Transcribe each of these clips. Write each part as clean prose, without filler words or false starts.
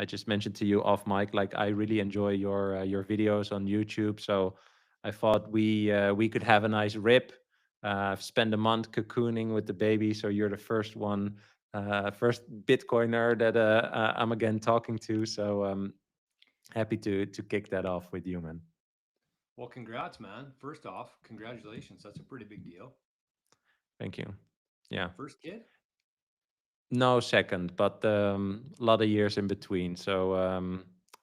I just mentioned to you off mic, like I really enjoy your videos on YouTube. So I thought we could have a nice rip. I've spent a month cocooning with the baby, so you're the first one, first Bitcoiner that I'm again talking to. So happy to kick that off with you, man. Well, congrats, man. First off, congratulations. That's a pretty big deal. Thank you. Yeah. First kid? No, second, but a lot of years in between. So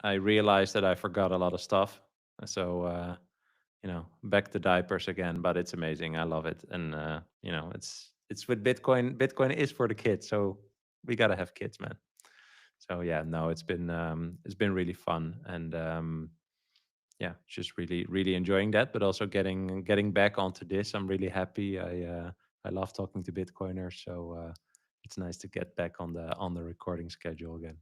I realized that I forgot a lot of stuff. So back to diapers again. But it's amazing. I love it, and it's with Bitcoin. Bitcoin is for the kids, so we gotta have kids, man. So yeah, no, it's been really fun, and yeah, just really enjoying that, but also getting back onto this. I'm really happy. I love talking to Bitcoiners, so it's nice to get back on the recording schedule again.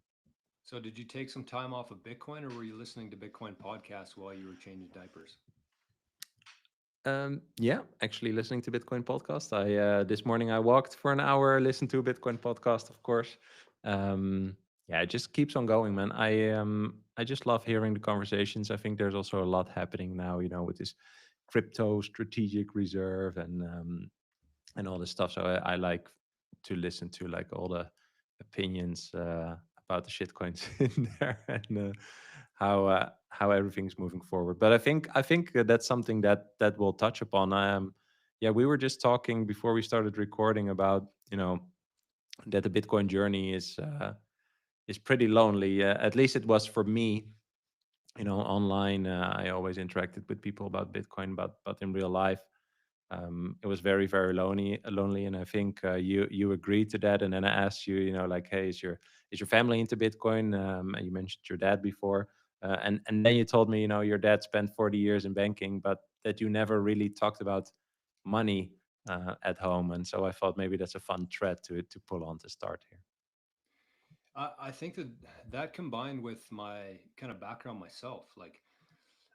So, did you take some time off of Bitcoin or were you listening to Bitcoin podcasts while you were changing diapers? Yeah, actually listening to Bitcoin podcast. I This morning I walked for an hour, listened to a Bitcoin podcast, of course. Yeah, it just keeps on going, man. I just love hearing the conversations. I think there's also a lot happening now, with this crypto strategic reserve and all this stuff. So I like to listen to like all the opinions about the shitcoins in there and how everything's moving forward. But I think that's something that we'll touch upon. Yeah, we were just talking before we started recording about that the Bitcoin journey is pretty lonely. At least it was for me. Online, I always interacted with people about Bitcoin, but in real life it was very very lonely, and I think you agreed to that. And then I asked you, like, hey, is your family into Bitcoin? And you mentioned your dad before, and then you told me, your dad spent 40 years in banking, but that you never really talked about money at home. And so I thought maybe that's a fun thread to pull on to start here. I think that that combined with my kind of background myself, like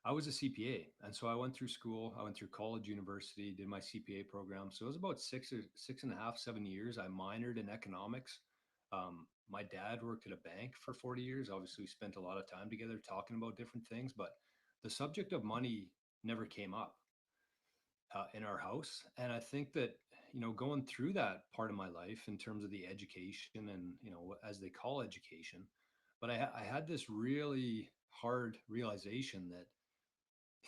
I was a CPA. And so I went through school, I went through college, university, did my CPA program. So it was about 6.5, 7 years. I minored in economics. My dad worked at a bank for 40 years. Obviously, we spent a lot of time together talking about different things, but the subject of money never came up in our house. And I think that, going through that part of my life in terms of the education and, as they call education, but I had this really hard realization that,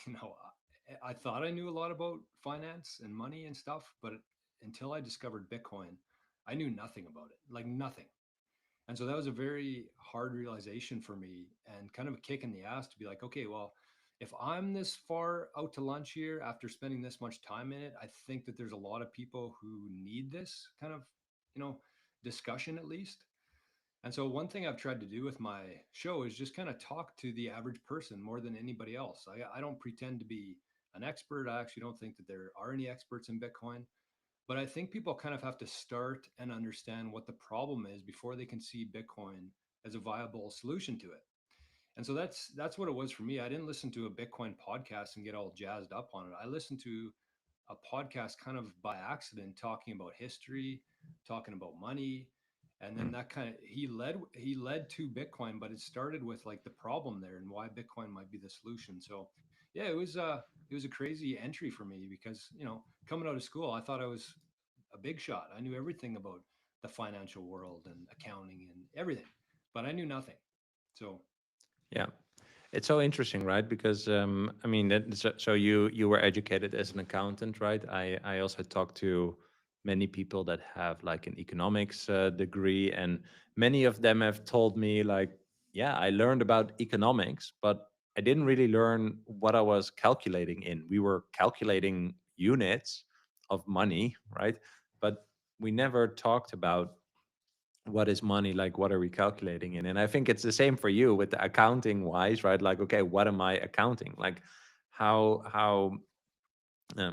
you know, I thought I knew a lot about finance and money and stuff, but until I discovered Bitcoin, I knew nothing about it, like nothing. And so that was a very hard realization for me and kind of a kick in the ass to be like, okay, well, if I'm this far out to lunch here after spending this much time in it, I think that there's a lot of people who need this kind of, you know, discussion at least. And so one thing I've tried to do with my show is just kind of talk to the average person more than anybody else. I don't pretend to be an expert. I actually don't think that there are any experts in Bitcoin. But I think people kind of have to start and understand what the problem is before they can see Bitcoin as a viable solution to it. And so that's what it was for me. I didn't listen to a Bitcoin podcast and get all jazzed up on it. I listened to a podcast kind of by accident talking about history, talking about money, and then Mm. that kind of he led to Bitcoin, but it started with like the problem there and why Bitcoin might be the solution. So yeah, it was a crazy entry for me because coming out of school, I thought I was a big shot. I knew everything about the financial world and accounting and everything, but I knew nothing. So Yeah. It's so interesting, right? Because I mean, so you were educated as an accountant, right? I also talked to many people that have like an economics degree, and many of them have told me like, yeah, I learned about economics, but I didn't really learn what I was calculating in. We were calculating units of money, right? But we never talked about what is money, like what are we calculating in. And I think it's the same for you with the accounting wise, right? Like, okay, what am I accounting, like how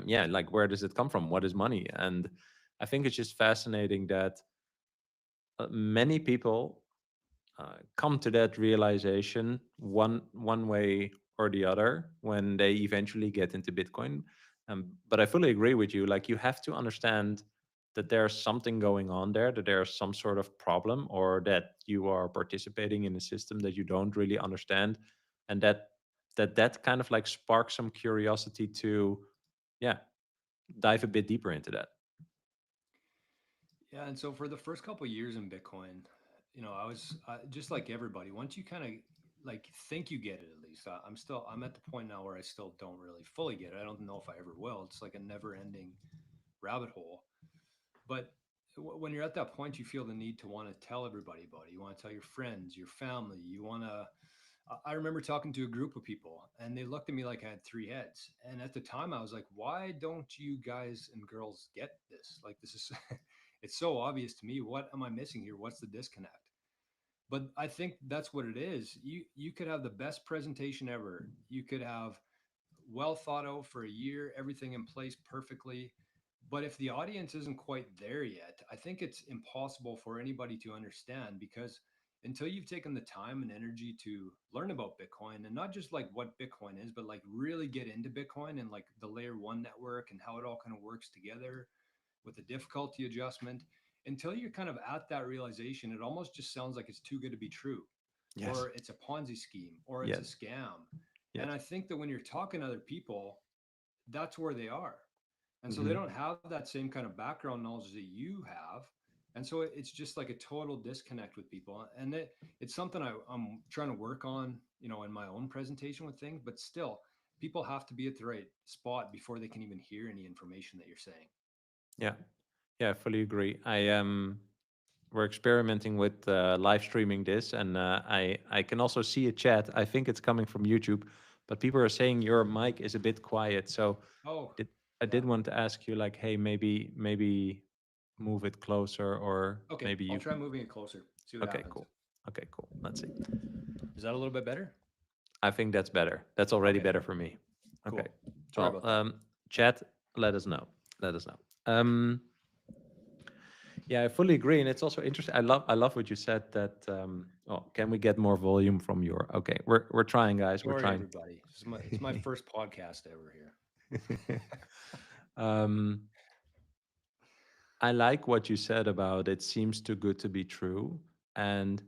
yeah, like where does it come from, what is money? And I think it's just fascinating that many people come to that realization one way or the other when they eventually get into Bitcoin. But I fully agree with you, like you have to understand that there's something going on there, that there's some sort of problem, or that you are participating in a system that you don't really understand, and that kind of like sparks some curiosity to, yeah, dive a bit deeper into that. Yeah, and so for the first couple of years in Bitcoin, I was just like everybody. Once you kind of like think you get it, at least I'm at the point now where I still don't really fully get it. I don't know if I ever will. It's like a never-ending rabbit hole. But when you're at that point, you feel the need to want to tell everybody about it. You want to tell your friends, your family. You want to. I remember talking to a group of people, and they looked at me like I had three heads. And at the time, I was like, "Why don't you guys and girls get this? Like, this is it's so obvious to me. What am I missing here? What's the disconnect?" But I think that's what it is. You could have the best presentation ever. You could have well thought out for a year, everything in place perfectly. But if the audience isn't quite there yet, I think it's impossible for anybody to understand, because until you've taken the time and energy to learn about Bitcoin, and not just like what Bitcoin is, but like really get into Bitcoin and like the layer one network and how it all kind of works together with the difficulty adjustment, until you're kind of at that realization, it almost just sounds like it's too good to be true, Yes. or it's a Ponzi scheme, or it's a Yes. scam. Yes. And I think that when you're talking to other people, that's where they are. And so they Hmm. don't have that same kind of background knowledge that you have. And so it's just like a total disconnect with people. And it's something I'm trying to work on, in my own presentation with things, but still, people have to be at the right spot before they can even hear any information that you're saying. Yeah. Yeah, I fully agree. We're experimenting with live streaming this, and I can also see a chat. I think it's coming from YouTube, but people are saying your mic is a bit quiet. So Oh, did, I yeah. did want to ask you, like, hey, maybe move it closer, or Okay. maybe I'll you. try moving it closer. See what Okay, happens. cool. Okay, cool. Let's see. Is that a little bit better? I think that's better. That's already Okay. better for me. Okay. Cool. Sorry Well, about that. chat, let us know. Let us know. Yeah, I fully agree, and it's also interesting. I love what you said that. Oh, can we get more volume from your? Okay, we're trying, guys. We're Sorry, trying. everybody. It's my first podcast ever here. um, I like what you said about it seems too good to be true, and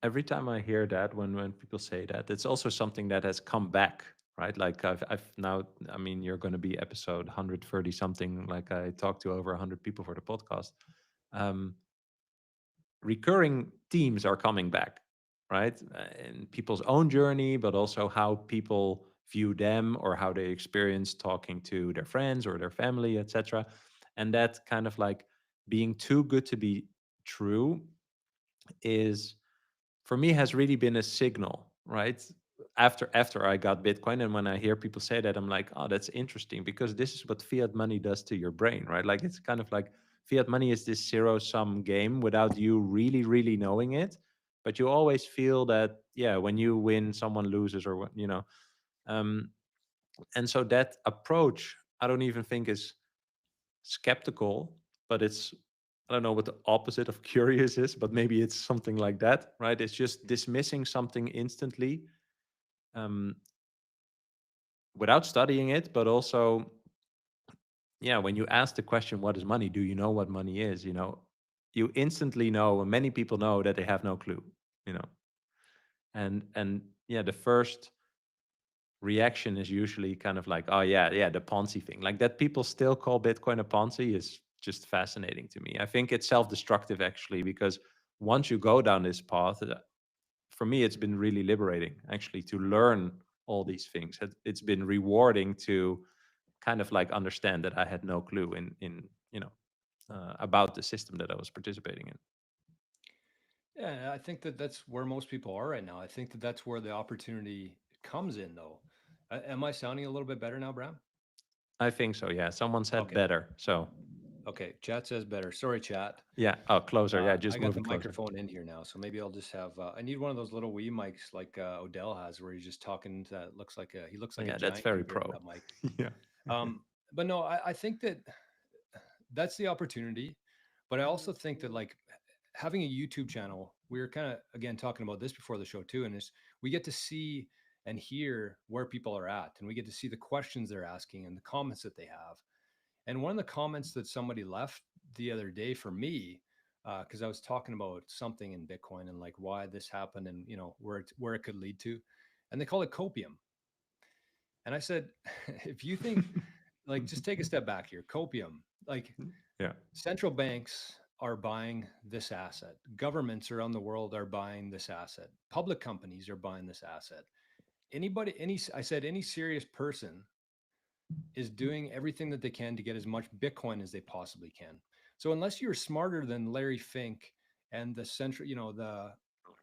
every time I hear that, when people say that, it's also something that has come back, right? Like I've now, I mean, you're going to be episode 130 something. Like I talked to over 100 people for the podcast. Um, Recurring themes are coming back, right? In people's own journey, but also how people view them or how they experience talking to their friends or their family, etc. And that kind of like being too good to be true is, for me, has really been a signal, right? After I got Bitcoin, and when I hear people say that, I'm like, oh, that's interesting, because this is what fiat money does to your brain, right? Like it's kind of like fiat money is this zero sum game without you really, really knowing it. But you always feel that, yeah, when you win, someone loses, or um, and so that approach, I don't even think is skeptical, but it's, I don't know what the opposite of curious is, but maybe it's something like that, right? It's just dismissing something instantly, um, without studying it, but also, yeah, when you ask the question, what is money? Do you know what money is? You instantly know, and many people know that they have no clue, you know, and yeah, the first reaction is usually kind of like, oh yeah, yeah, the Ponzi thing. Like that people still call Bitcoin a Ponzi is just fascinating to me. I think it's self-destructive actually, because once you go down this path, for me, it's been really liberating actually to learn all these things. It's been rewarding to kind of like understand that I had no clue in about the system that I was participating in. Yeah, I think that that's where most people are right now. I think that that's where the opportunity comes in, though. Am I sounding a little bit better now, Bram? I think so. Yeah, someone said Okay. better. So Okay. Chat says better. Sorry, chat. yeah. Oh, closer. Yeah, I just got move the it closer. microphone in here now, so maybe I'll just have. I need one of those little Wii mics like Odell has, where he's just talking. To, he looks like a Yeah, that's giant very compared to pro. that mic. Yeah. But no, I think that that's the opportunity. But I also think that like having a YouTube channel, we were kind of again talking about this before the show too, and is we get to see and hear where people are at, and we get to see the questions they're asking and the comments that they have. And one of the comments that somebody left the other day for me, because I was talking about something in Bitcoin and like why this happened and where it could lead to, and they call it copium. And I said, if you think, like, just take a step back here, copium, like, Yeah. central banks are buying this asset. Governments around the world are buying this asset. Public companies are buying this asset. I said, any serious person is doing everything that they can to get as much Bitcoin as they possibly can. So unless you're smarter than Larry Fink and the central,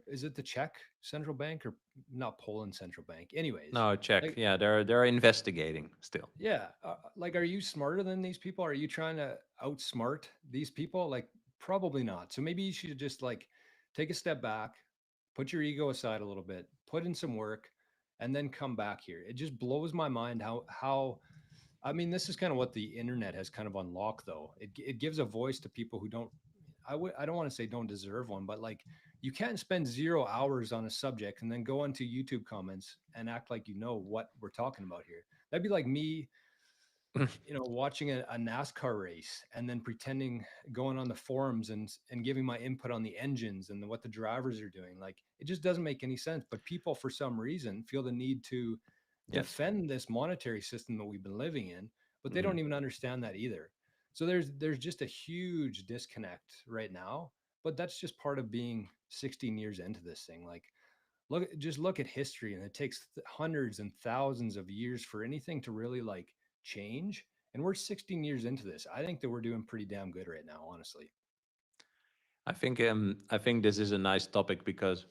is it the Czech central bank or not Poland central bank? Anyways, No, check. like, Yeah, they're investigating still. yeah, like, are you smarter than these people? Are you trying to outsmart these people? Like, probably not. So maybe you should just like take a step back, put your ego aside a little bit, put in some work, and then come back here. It just blows my mind how I mean, this is kind of what the internet has kind of unlocked, though. It gives a voice to people who don't. I don't want to say don't deserve one, but like, you can't spend 0 hours on a subject and then go onto YouTube comments and act like you know what we're talking about here. That'd be like me, watching a NASCAR race and then pretending, going on the forums and giving my input on the engines and what the drivers are doing. Like, it just doesn't make any sense. But people, for some reason, feel the need to Yes. defend this monetary system that we've been living in, but they Hmm. don't even understand that either. So there's just a huge disconnect right now. But that's just part of being 16 years into this thing. Like, look at history, and it takes hundreds and thousands of years for anything to really like change. And we're 16 years into this. I think that we're doing pretty damn good right now, honestly. I think this is a nice topic because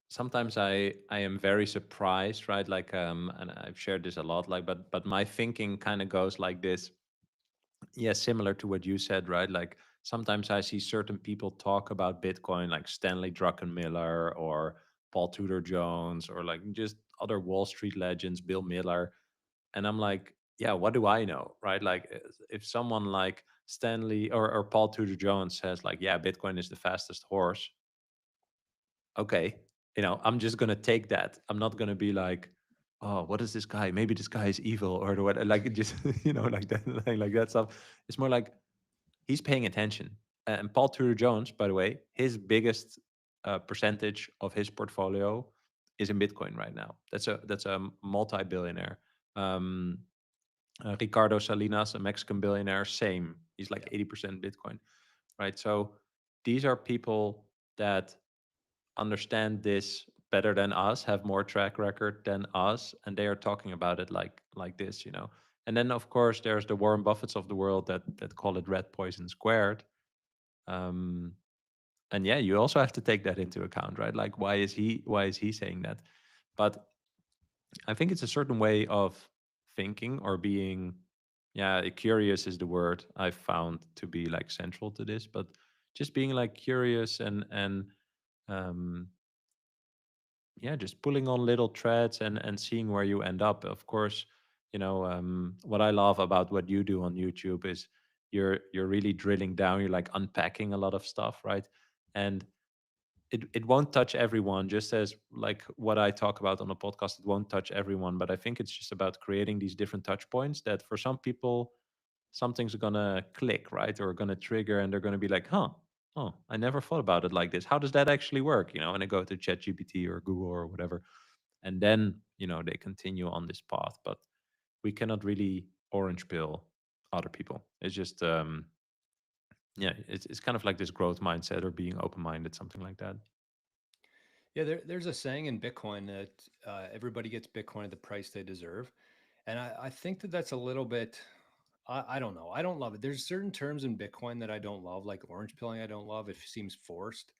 sometimes I am very surprised, right? Like and I've shared this a lot, like but my thinking kind of goes like this. Yeah, similar to what you said, right? Like sometimes I see certain people talk about Bitcoin, like Stanley Druckenmiller or Paul Tudor Jones, or like just other Wall Street legends, Bill Miller, and I'm like, yeah, what do I know, right? Like if someone like Stanley or Paul Tudor Jones says like, yeah, Bitcoin is the fastest horse, okay, I'm just gonna take that. I'm not gonna be like, oh, what is this guy? Maybe this guy is evil or what? Like it just like that, like that stuff. It's more like he's paying attention. And Paul Tudor Jones, by the way, his biggest percentage of his portfolio is in Bitcoin right now. That's a multi-billionaire. Um, Ricardo Salinas, a Mexican billionaire, same. He's like Yeah. 80% Bitcoin, right? So these are people that understand this better than us, have more track record than us, and they are talking about it like this. And then of course there's the Warren Buffetts of the world that call it red poison squared. Um, and yeah, you also have to take that into account, right? Like why is he saying that? But I think it's a certain way of thinking or being, yeah, curious is the word I've found to be like central to this, but just being like curious and um yeah, just pulling on little threads and seeing where you end up. Of course, what I love about what you do on YouTube is you're really drilling down, you're like unpacking a lot of stuff, right? And it won't touch everyone, just as like what I talk about on the podcast, it won't touch everyone, but I think it's just about creating these different touch points that for some people something's gonna click, right? Or gonna trigger, and they're gonna be like, huh, oh, I never thought about it like this. How does that actually work? And they go to ChatGPT or Google or whatever. And then, they continue on this path. But we cannot really orange pill other people. It's just yeah, it's kind of like this growth mindset or being open-minded, something like that. Yeah, there's a saying in Bitcoin that everybody gets Bitcoin at the price they deserve. And I think that that's a little bit, I don't know. I don't love it. There's certain terms in Bitcoin that I don't love, like orange pilling. I don't love. It seems forced.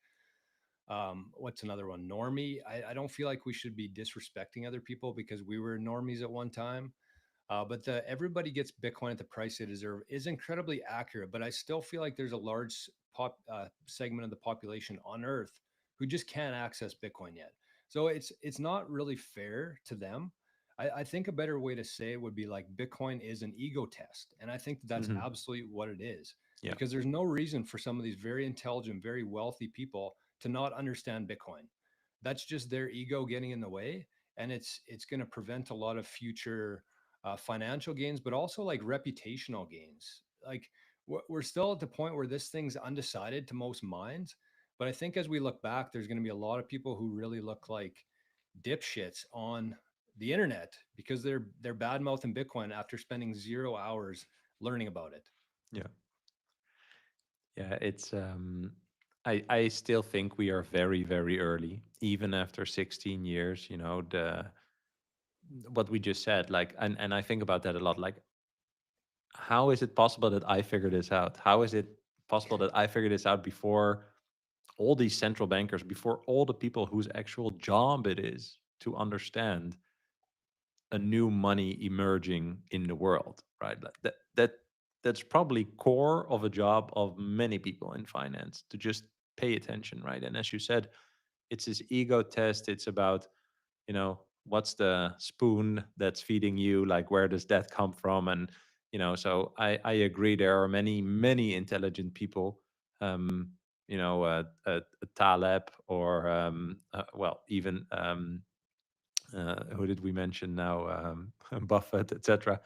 What's another one? Normie. I don't feel like we should be disrespecting other people because we were normies at one time. But the everybody gets Bitcoin at the price they deserve is incredibly accurate. But I still feel like there's a large segment of the population on Earth who just can't access Bitcoin yet. So it's not really fair to them. I think a better way to say it would be like Bitcoin is an ego test, and I think that that's Hmm. absolutely what it is. Yeah. Because there's no reason for some of these very intelligent, very wealthy people to not understand Bitcoin. That's just their ego getting in the way, and it's going to prevent a lot of future financial gains, but also like reputational gains. Like we're still at the point where this thing's undecided to most minds. But I think as we look back, there's going to be a lot of people who really look like dipshits on the internet because they're bad mouthing Bitcoin after spending 0 hours learning about it. Yeah. Yeah, it's I still think we are very, very early, even after 16 years, you know, the what we just said, like, and I think about that a lot. Like, how is it possible that I figured this out? How is it possible that I figured this out before all these central bankers, before all the people whose actual job it is to understand a new money emerging in the world, right? Like that's probably core of a job of many people in finance to just pay attention, right? And as you said, it's this ego test. It's about, you know, what's the spoon that's feeding you? Like, where does that come from? And so I agree. There are many intelligent people. You know, a Taleb or well, even who did we mention now? Buffett, etc.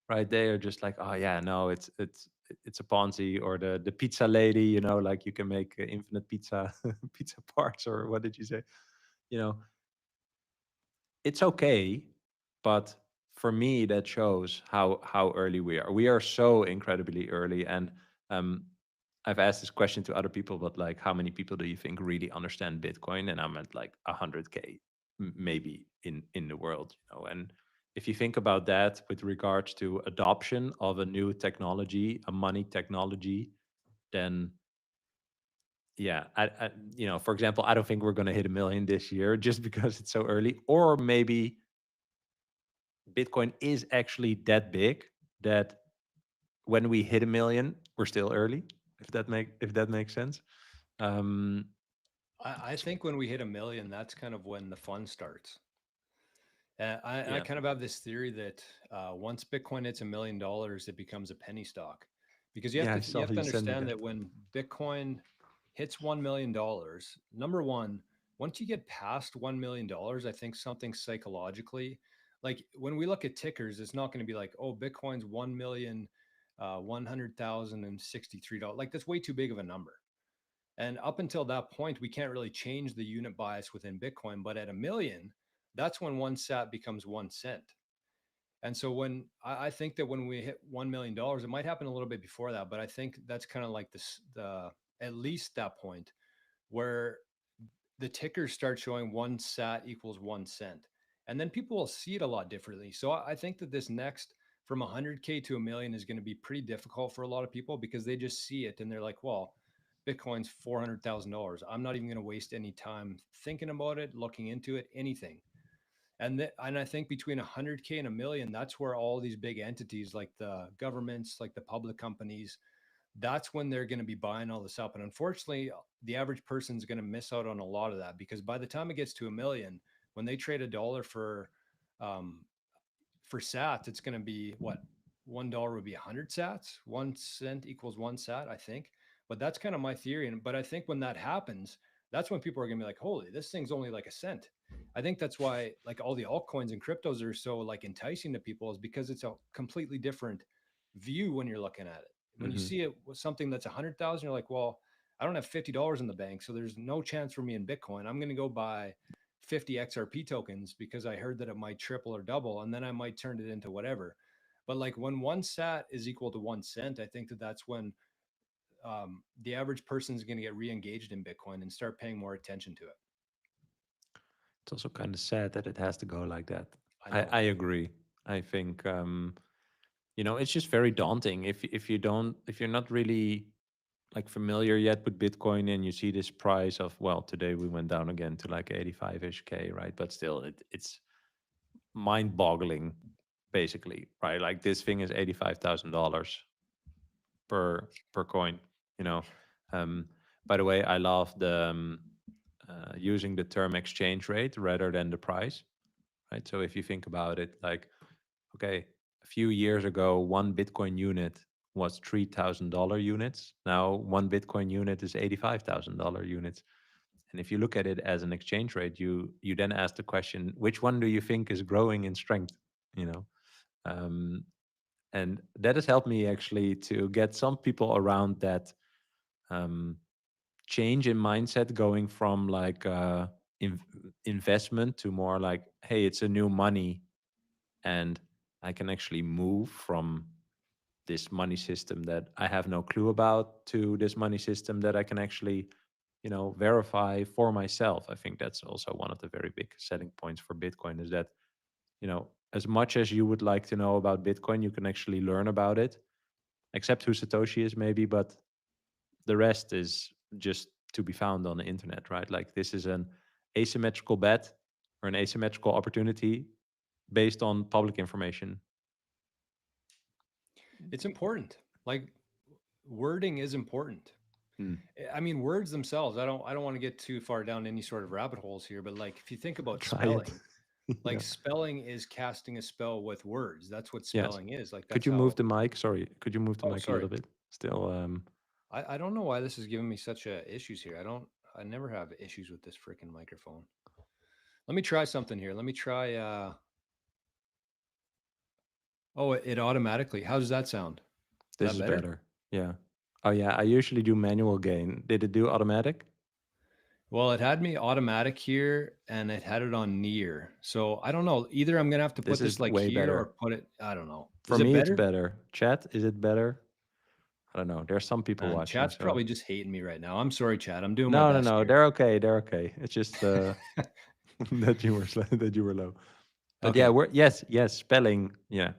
Right? They are just like, oh yeah, no, it's a Ponzi, or the pizza lady. You know, like you can make infinite pizza pizza parts, or what did you say? You know, it's okay, but for me, that shows how early we are. We are so incredibly early, and um, I've asked this question to other people, but like, how many people do you think really understand Bitcoin? And I'm at like 100K, maybe in the world, you know. And if you think about that with regards to adoption of a new technology, a money technology, then yeah, for example, I don't think we're going to hit a million this year just because it's so early, or maybe Bitcoin is actually that big that when we hit a million, we're still early. If that makes sense. Um, I think when we hit a million, that's kind of when the fun starts. I yeah, kind of have this theory that once Bitcoin hits $1 million, it becomes a penny stock, because yeah, I you saw have to you send me understand that. that when Bitcoin hits $1 million, number one, once you get past $1 million, I think something psychologically, like when we look at tickers, it's not going to be like, oh, Bitcoin's 1 million, 100,063 dollars. Like that's way too big of a number. And up until that point, we can't really change the unit bias within Bitcoin. But at a million, that's when one sat becomes 1 cent. And so I think that when we hit $1 million, it might happen a little bit before that, but I think that's kind of like the at least that point where the tickers start showing 1 sat equals 1 cent. And then people will see it a lot differently. So I think that this next from 100K to a million is going to be pretty difficult for a lot of people because they just see it and they're like, well, Bitcoin's $400,000. I'm not even going to waste any time thinking about it, looking into it, anything. And I think between 100K and a million, that's where all these big entities like the governments, like the public companies, that's when they're going to be buying all this up. And unfortunately, the average person's going to miss out on a lot of that because by the time it gets to a million, when they trade a dollar um, for sats, it's going to be what, $1 would be 100 sats. 1 cent equals 1 sat, I think. But that's kind of my theory. But I think when that happens, that's when people are going to be like, holy, this thing's only like a cent. I think that's why like all the altcoins and cryptos are so like enticing to people, is because it's a completely different view when you're looking at it. When you Hmm. see it with something that's 100,000, you're like, well, I don't have $50 in the bank, so there's no chance for me in Bitcoin. I'm going to go buy 50 XRP tokens because I heard that it might triple or double, and then I might turn it into whatever. But like when 1 sat is equal to 1 cent, I think that that's when the average person is going to get re-engaged in Bitcoin and start paying more attention to it. It's also kind of sad that it has to go like that. I I know. agree. I think it's just very daunting if you're not really like familiar yet with Bitcoin, and you see this price of, well, today we went down again to like 85-ish K, right? But still, it's mind-boggling, basically, right? Like, this thing is $85,000 per coin, you know. Um, by the way, I love the using the term exchange rate rather than the price, right? So if you think about it, like, okay, a few years ago, one Bitcoin unit was $3,000 units. Now, one Bitcoin unit is $85,000 units. And if you look at it as an exchange rate, you then ask the question, which one do you think is growing in strength? You know, um, and that has helped me actually to get some people around that um, change in mindset, going from like in, investment to more like, hey, it's a new money, and I can actually move from this money system that I have no clue about to this money system that I can actually, verify for myself. I think that's also one of the very big selling points for Bitcoin, is that, as much as you would like to know about Bitcoin, you can actually learn about it, except who Satoshi is maybe, but the rest is just to be found on the internet, right? Like, this is an asymmetrical bet or an asymmetrical opportunity based on public information. It's important. Like, wording is important. Hmm. I mean, words themselves, I don't want to get too far down any sort of rabbit holes here, but like if you think about Try it. spelling, like Yeah. spelling is casting a spell with words. That's what Yes. spelling is. Like Could that's you move how. the mic? Sorry. Could you move the Oh, mic a little sorry. bit? Still, I don't know why this is giving me such issues here. I never have issues with this freaking microphone. Let me try something here. Let me try oh, it automatically. How does that sound? Is this that is better? better. Yeah. Oh yeah, I usually do manual gain. Did it do automatic? Well, it had me automatic here and it had it on near. So I don't know. Either I'm gonna have to This put is this like way here better. or put it, I don't know. For Is it me, it's better? better. Chat, is it better? I don't know. There's some people And watching, chat's so probably just hating me right now. I'm sorry, chat. I'm doing my no, no, best no. here. They're okay. They're okay. It's just that you were that you were low. But yeah, Okay. we're yes, spelling. Yeah,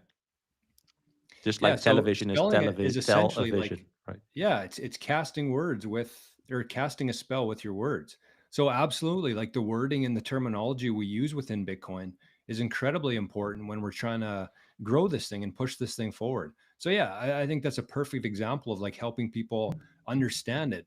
just Yeah, like so television is spelling it is essentially television, like, right? yeah, it's casting words with, or casting a spell with your words. So absolutely, like the wording and the terminology we use within Bitcoin is incredibly important when we're trying to grow this thing and push this thing forward. So yeah, I think that's a perfect example of like helping people understand it.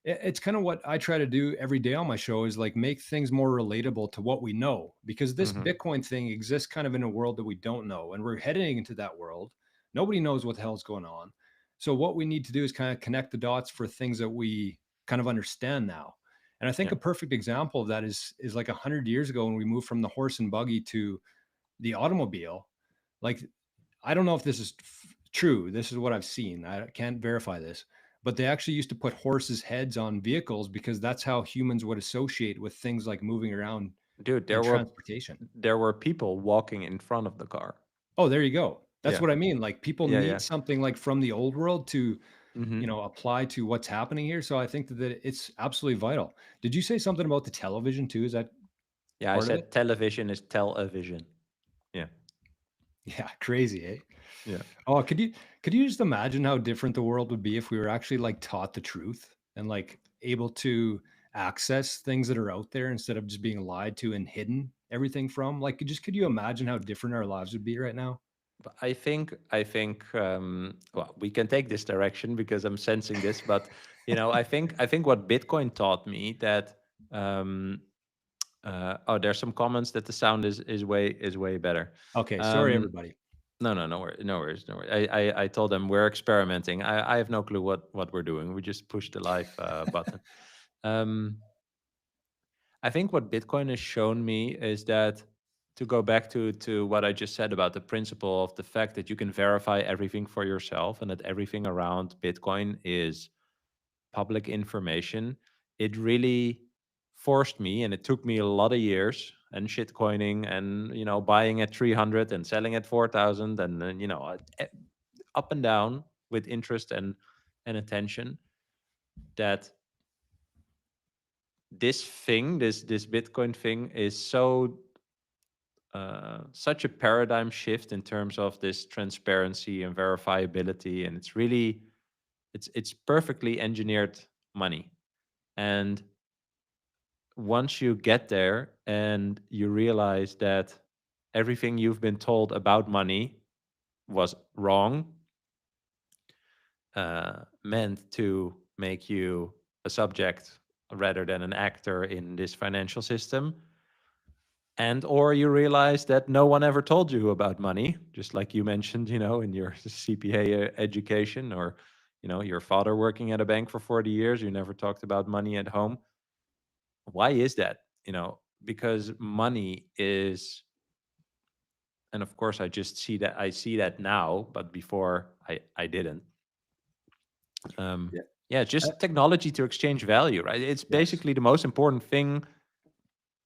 It's kind of what I try to do every day on my show, is like make things more relatable to what we know, because this Hmm. Bitcoin thing exists kind of in a world that we don't know, and we're heading into that world. Nobody knows what the hell's going on. So what we need to do is kind of connect the dots for things that we kind of understand now. And I think Yeah, a perfect example of that is like 100 years ago when we moved from the horse and buggy to the automobile. Like, I don't know if this is true. This is what I've seen. I can't verify this, but they actually used to put horses' heads on vehicles because that's how humans would associate with things like moving around dude, in transportation. there were people walking in front of the car. Oh, there you go. That's Yeah, what I mean. Like people yeah, need yeah. something like from the old world to, Hmm. apply to what's happening here. So I think that it's absolutely vital. Did you say something about the television too? Is that Yeah, I part of it? said television is television. Yeah, Yeah, crazy, eh? yeah. Oh, could you just imagine how different the world would be if we were actually like taught the truth and like able to access things that are out there instead of just being lied to and hidden everything from? Like, could you imagine how different our lives would be right now? But I think well, we can take this direction because I'm sensing this, but I think what Bitcoin taught me that um oh, there's some comments that the sound is way better. Okay, sorry Um everybody. no, no, no worries, no worries, no worries. I told them we're experimenting. I have no clue what we're doing. We just push the live button. Um I think what Bitcoin has shown me is that, to go back to what I just said about the principle of the fact that you can verify everything for yourself and that everything around Bitcoin is public information. It really forced me, and it took me a lot of years and shitcoining and buying at 300 and selling at 4,000, and then up and down with interest and attention, that this Bitcoin thing is such a paradigm shift in terms of this transparency and verifiability, and it's perfectly engineered money. And once you get there and you realize that everything you've been told about money was wrong, meant to make you a subject rather than an actor in this financial system, and or you realize that no one ever told you about money, just like you mentioned, in your CPA education, or your father working at a bank for 40 years, you never talked about money at home. Why is that? Because money is And of course, I see that now, but before I didn't. Um, Yeah. yeah, Uh, just technology to exchange value, right? It's yes. basically the most important thing,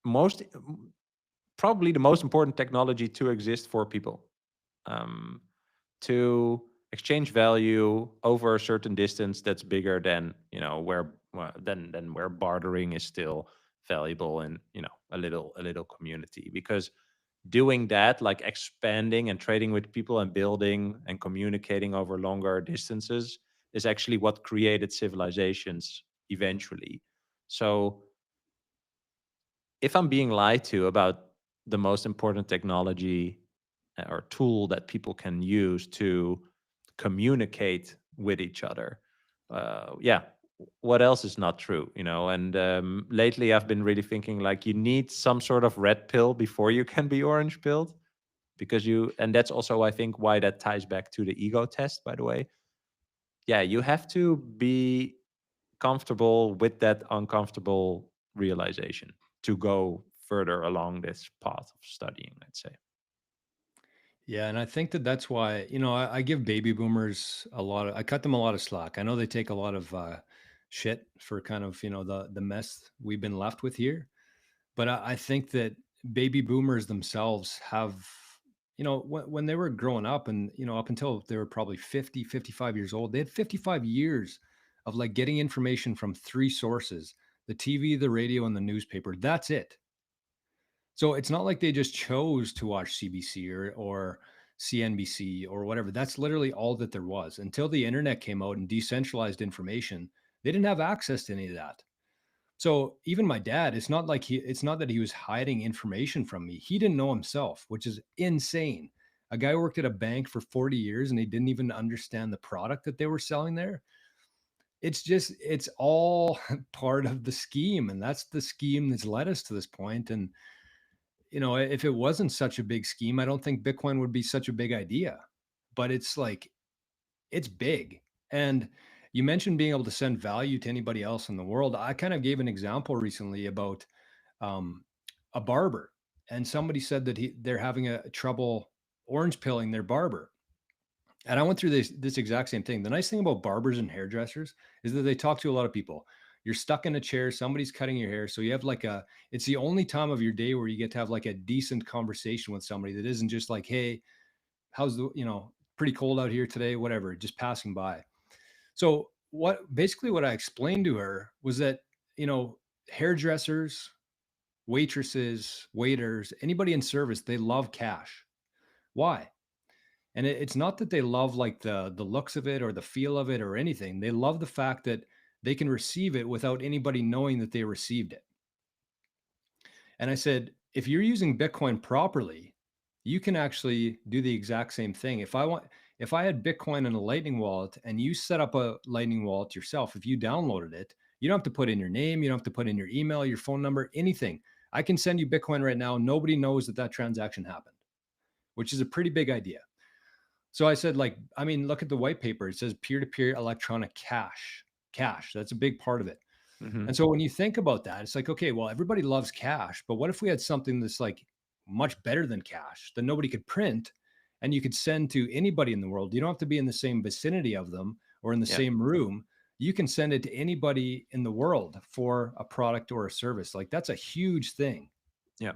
most probably the most important technology to exist for people, um, to exchange value over a certain distance that's bigger than, where than where bartering is still valuable in, a little community. Because doing that, like expanding and trading with people and building and communicating over longer distances, is actually what created civilizations eventually. So if I'm being lied to about the most important technology or tool that people can use to communicate with each other, yeah, what else is not true, And lately, I've been really thinking like you need some sort of red pill before you can be orange pilled, because and that's also, I think, why that ties back to the ego test, by the way. Yeah, you have to be comfortable with that uncomfortable realization to go further along this path of studying, let's say. Yeah, and I think that that's why, I give baby boomers I cut them a lot of slack. I know they take a lot of shit for kind of, the mess we've been left with here. But I think that baby boomers themselves have, when they were growing up and, up until they were probably 50, 55 years old, they had 55 years of like getting information from three sources: the TV, the radio, and the newspaper. That's it. So it's not like they just chose to watch CBC or CNBC or whatever. That's literally all that there was until the internet came out and decentralized information. They didn't have access to any of that. So even my dad, it's not that he was hiding information from me. He didn't know himself, which is insane. A guy worked at a bank for 40 years and he didn't even understand the product that they were selling there. It's all part of the scheme. And that's the scheme that's led us to this point. And if it wasn't such a big scheme, I don't think Bitcoin would be such a big idea. But it's like, it's big. And you mentioned being able to send value to anybody else in the world. I kind of gave an example recently about um, a barber, and somebody said that they're having a trouble orange pilling their barber. And I went through this exact same thing. The nice thing about barbers and hairdressers is that they talk to a lot of people. You're stuck in a chair, somebody's cutting your hair, so you have like it's the only time of your day where you get to have like a decent conversation with somebody that isn't just like, hey, how's pretty cold out here today, whatever, just passing by. So what I explained to her was that, you know, hairdressers, waitresses, waiters, anybody in service, they love cash. Why? And it's not that they love like the looks of it or the feel of it or anything. They love the fact that they can receive it without anybody knowing that they received it. And I said, if you're using Bitcoin properly, you can actually do the exact same thing. If I had Bitcoin in a Lightning wallet and you set up a Lightning wallet yourself, if you downloaded it, you don't have to put in your name, you don't have to put in your email, your phone number, anything. I can send you Bitcoin right now. Nobody knows that transaction happened, which is a pretty big idea. So I said, like, I mean, look at the white paper. It says peer-to-peer electronic cash. Cash. That's a big part of it. Hmm. And so when you think about that, it's like, okay, well, everybody loves cash, but what if we had something that's like much better than cash that nobody could print and you could send to anybody in the world? You don't have to be in the same vicinity of them or in the Yeah, same room. You can send it to anybody in the world for a product or a service. Like that's a huge thing. yeah.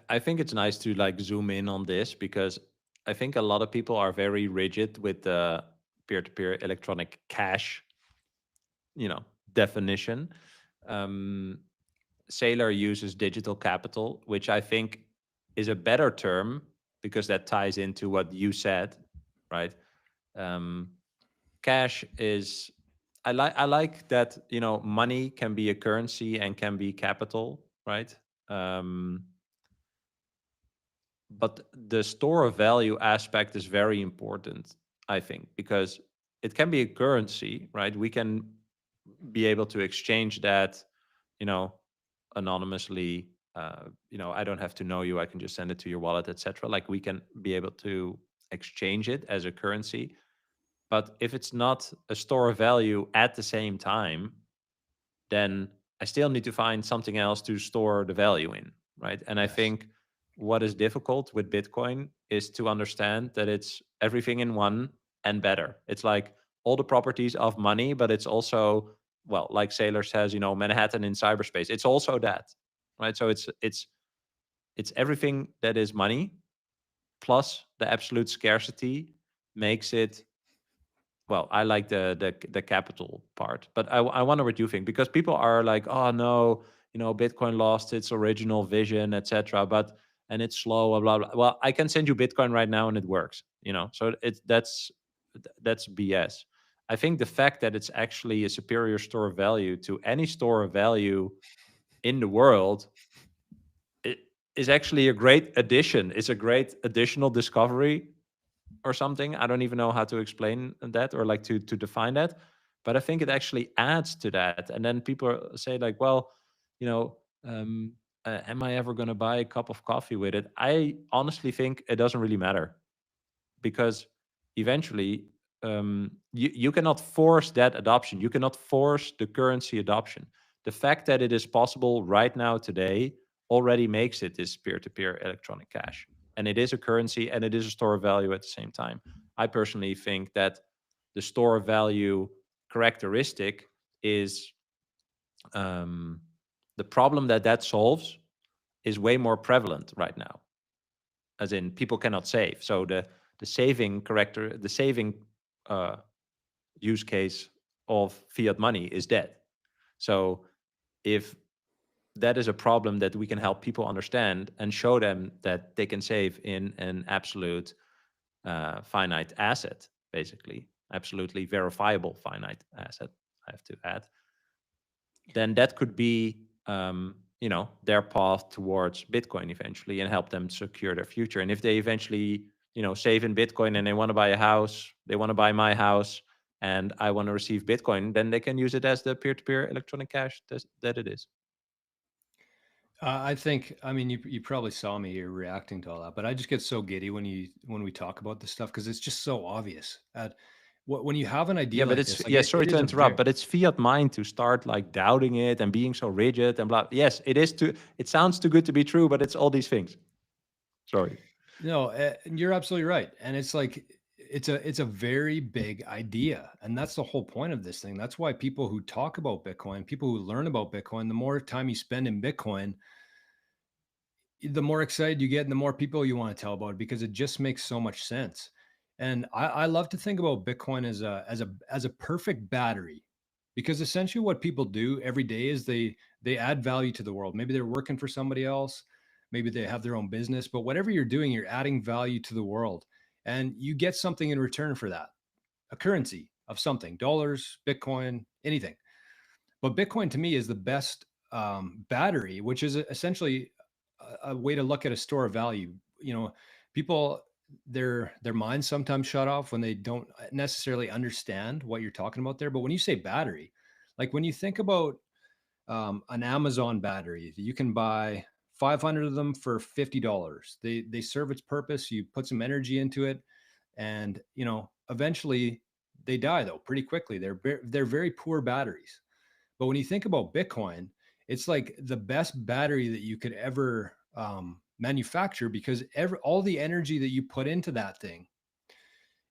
I think it's nice to like zoom in on this, because I think a lot of people are very rigid with the peer-to-peer electronic cash, definition. Um, Saylor uses digital capital, which I think is a better term because that ties into what you said, right? Um, Cash is, I like that, money can be a currency and can be capital, right? Um, but the store of value aspect is very important, I think, because it can be a currency, right? We can be able to exchange that, you know anonymously. I don't have to know you, I can just send it to your wallet, etc. Like, we can be able to exchange it as a currency. But if it's not a store of value at the same time, then I still need to find something else to store the value in, right? And I Yes. think what is difficult with Bitcoin is to understand that it's everything in one and better. It's like all the properties of money, but it's also, well, like Saylor says, Manhattan in cyberspace. It's also that, right? So it's everything that is money plus the absolute scarcity makes it, well, I like the capital part, but I wonder what you think, because people are like, oh no, Bitcoin lost its original vision, etc. But and it's slow, blah blah. Well, I can send you Bitcoin right now and it works, So that's BS. I think the fact that it's actually a superior store of value to any store of value in the world, it is actually a great addition. It's a great additional discovery or something. I don't even know how to explain that or like to define that, but I think it actually adds to that. And then people say like, well, you know, am I ever going to buy a cup of coffee with it? I honestly think it doesn't really matter, because eventually you cannot force that adoption. You cannot force the currency adoption. The fact that it is possible right now today already makes it this peer-to-peer electronic cash, and it is a currency and it is a store of value at the same time. I personally think that the store of value characteristic is, the problem that solves is way more prevalent right now, as in people cannot save. So the saving uh, use case of fiat money is dead. So if that is a problem that we can help people understand and show them that they can save in an absolute finite asset, basically absolutely verifiable finite asset, I have to add, then that could be, their path towards Bitcoin eventually, and help them secure their future. And if they eventually, save in Bitcoin and they want to buy a house, they want to buy my house, and I want to receive Bitcoin, then they can use it as the peer-to-peer electronic cash that it is. I think, I mean, you probably saw me here reacting to all that, but I just get so giddy when we talk about this stuff because it's just so obvious. When you have an Yeah, idea but like it's, this, like yeah, sorry it to is a interrupt, very but it's fiat mind to start like doubting it and being so rigid and blah. Yes, it is too, it sounds too good to be true, but it's all these things. Sorry. no, you're absolutely right, and it's like it's a very big idea, and that's the whole point of this thing. That's why people who talk about Bitcoin, people who learn about Bitcoin, the more time you spend in Bitcoin, the more excited you get and the more people you want to tell about it because it just makes so much sense. And I love to think about Bitcoin as a perfect battery, because essentially what people do every day is they add value to the world. Maybe they're working for somebody else, maybe they have their own business, but whatever you're doing, you're adding value to the world, and you get something in return for that, a currency of something, dollars, Bitcoin, anything. But Bitcoin to me is the best battery, which is essentially a way to look at a store of value. You know, people their minds sometimes shut off when they don't necessarily understand what you're talking about there. But when you say battery, like when you think about an Amazon battery, you can buy 500 of them for $50. They serve its purpose. You put some energy into it, and eventually they die though pretty quickly. They're very poor batteries. But when you think about Bitcoin, it's like the best battery that you could ever manufacture, because all the energy that you put into that thing,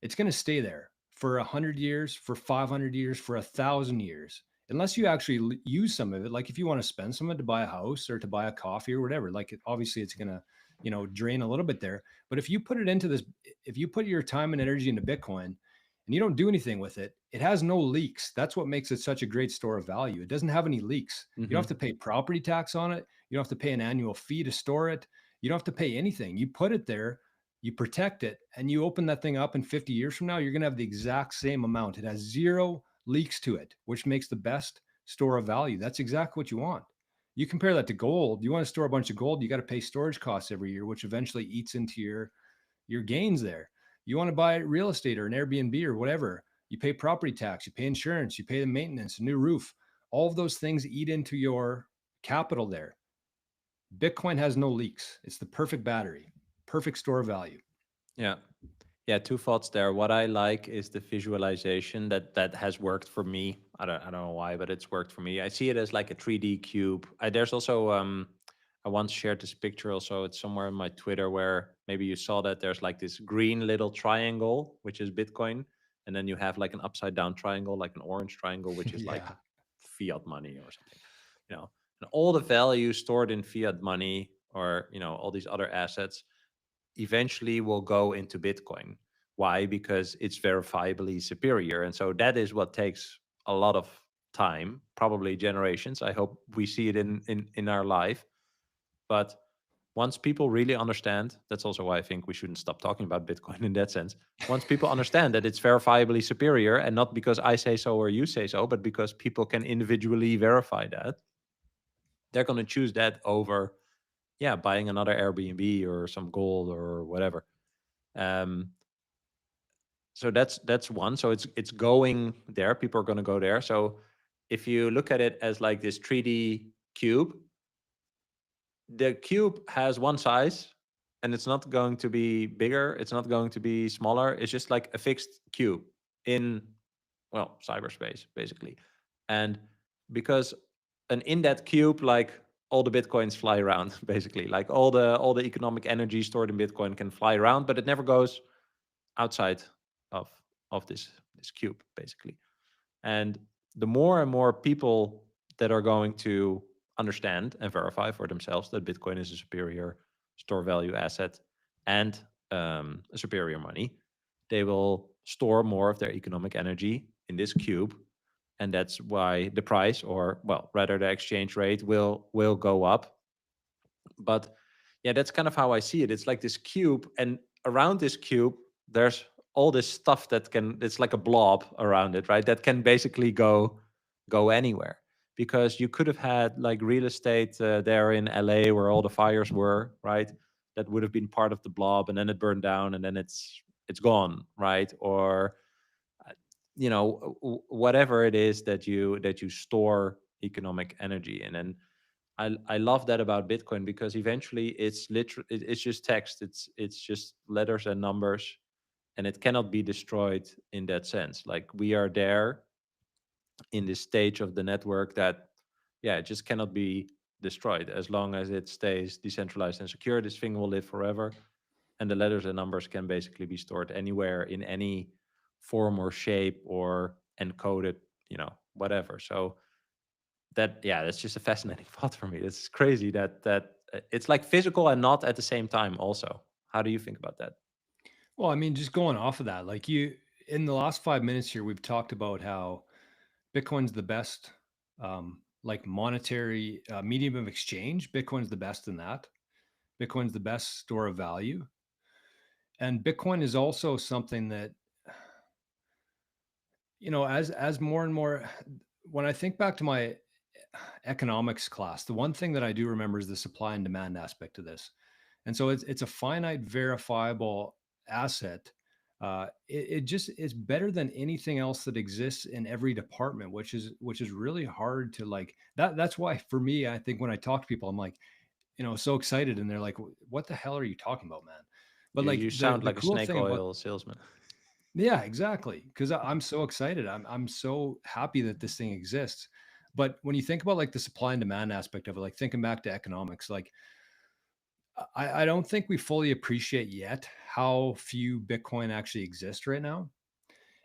it's going to stay there for 100 years, for 500 years, for 1,000 years, unless you actually use some of it. Like if you want to spend some of it to buy a house or to buy a coffee or whatever, like obviously it's going to, drain a little bit there. But if you put it into this, if you put your time and energy into Bitcoin and you don't do anything with it, it has no leaks. That's what makes it such a great store of value. It doesn't have any leaks. You don't have to pay property tax on it. You don't have to pay an annual fee to store it. You don't have to pay anything. You put it there, you protect it, and you open that thing up in 50 years from now, you're going to have the exact same amount. It has zero leaks to it, which makes the best store of value. That's exactly what you want. You compare that to gold. You want to store a bunch of gold, you got to pay storage costs every year, which eventually eats into your gains there. You want to buy real estate or an Airbnb or whatever, you pay property tax, you pay insurance, you pay the maintenance, a new roof. All of those things eat into your capital there. Bitcoin has no leaks. It's the perfect battery, perfect store of value. Yeah. Yeah, two thoughts there. What I like is the visualization that has worked for me. I don't know why, but it's worked for me. I see it as like a 3D cube. There's also I once shared this picture also. It's somewhere in my Twitter where maybe you saw that there's like this green little triangle, which is Bitcoin. And then you have like an upside down triangle, like an orange triangle, which is like Yeah. fiat money or something, you know, and all the value stored in fiat money or, all these other assets eventually will go into Bitcoin. Why? Because it's verifiably superior. And so that is what takes a lot of time, probably generations. I hope we see it in our life. But once people really understand, that's also why I think we shouldn't stop talking about Bitcoin in that sense. Once people understand that it's verifiably superior, and not because I say so or you say so, but because people can individually verify that, they're going to choose that over, yeah, buying another Airbnb or some gold or whatever. Um, so that's one. So it's going there. People are going to go there. So if you look at it as like this 3D cube, the cube has one size, and it's not going to be bigger, it's not going to be smaller, it's just like a fixed cube in, well, cyberspace basically. And because, and in that cube, like, all the bitcoins fly around basically, like all the economic energy stored in Bitcoin can fly around, but it never goes outside of this cube basically. And the more and more people that are going to understand and verify for themselves that Bitcoin is a superior store value asset and a superior money, they will store more of their economic energy in this cube. And that's why the price, or well, rather the exchange rate, will go up. But yeah, that's kind of how I see it. It's like this cube, and around this cube, there's all this stuff that can. It's like a blob around it, right? That can basically go anywhere. Because you could have had like real estate there in LA where all the fires were, right? That would have been part of the blob, and then it burned down, and then it's gone, right? Or uh, whatever it is that you store economic energy in. And I love that about Bitcoin, because eventually it's just text. It's just letters and numbers, and it cannot be destroyed in that sense. Like, we are there in this stage of the network that, yeah, it just cannot be destroyed. As long as it stays decentralized and secure, this thing will live forever. And the letters and numbers can basically be stored anywhere, in any form or shape, or encoded, whatever. So that, yeah, that's just a fascinating thought for me. It's crazy that it's like physical and not at the same time also. How do you think about that? Well, I mean, just going off of that, like in the last 5 minutes here, we've talked about how Bitcoin's the best, like monetary medium of exchange. Bitcoin's the best in that. Bitcoin's the best store of value. And Bitcoin is also something that, as more and more, when I think back to my economics class, the one thing that I do remember is the supply and demand aspect of this. And so it's a finite, verifiable asset. It just is better than anything else that exists in every department, which is really hard to like. That's why for me, I think when I talk to people, I'm like, so excited, and they're like, "What the hell are you talking about, man?" But You like the sound the like a cool snake thing about oil salesman. yeah, exactly. Because I'm so excited. I'm so happy that this thing exists. But when you think about like the supply and demand aspect of it, like thinking back to economics, like I don't think we fully appreciate yet how few Bitcoin actually exist right now.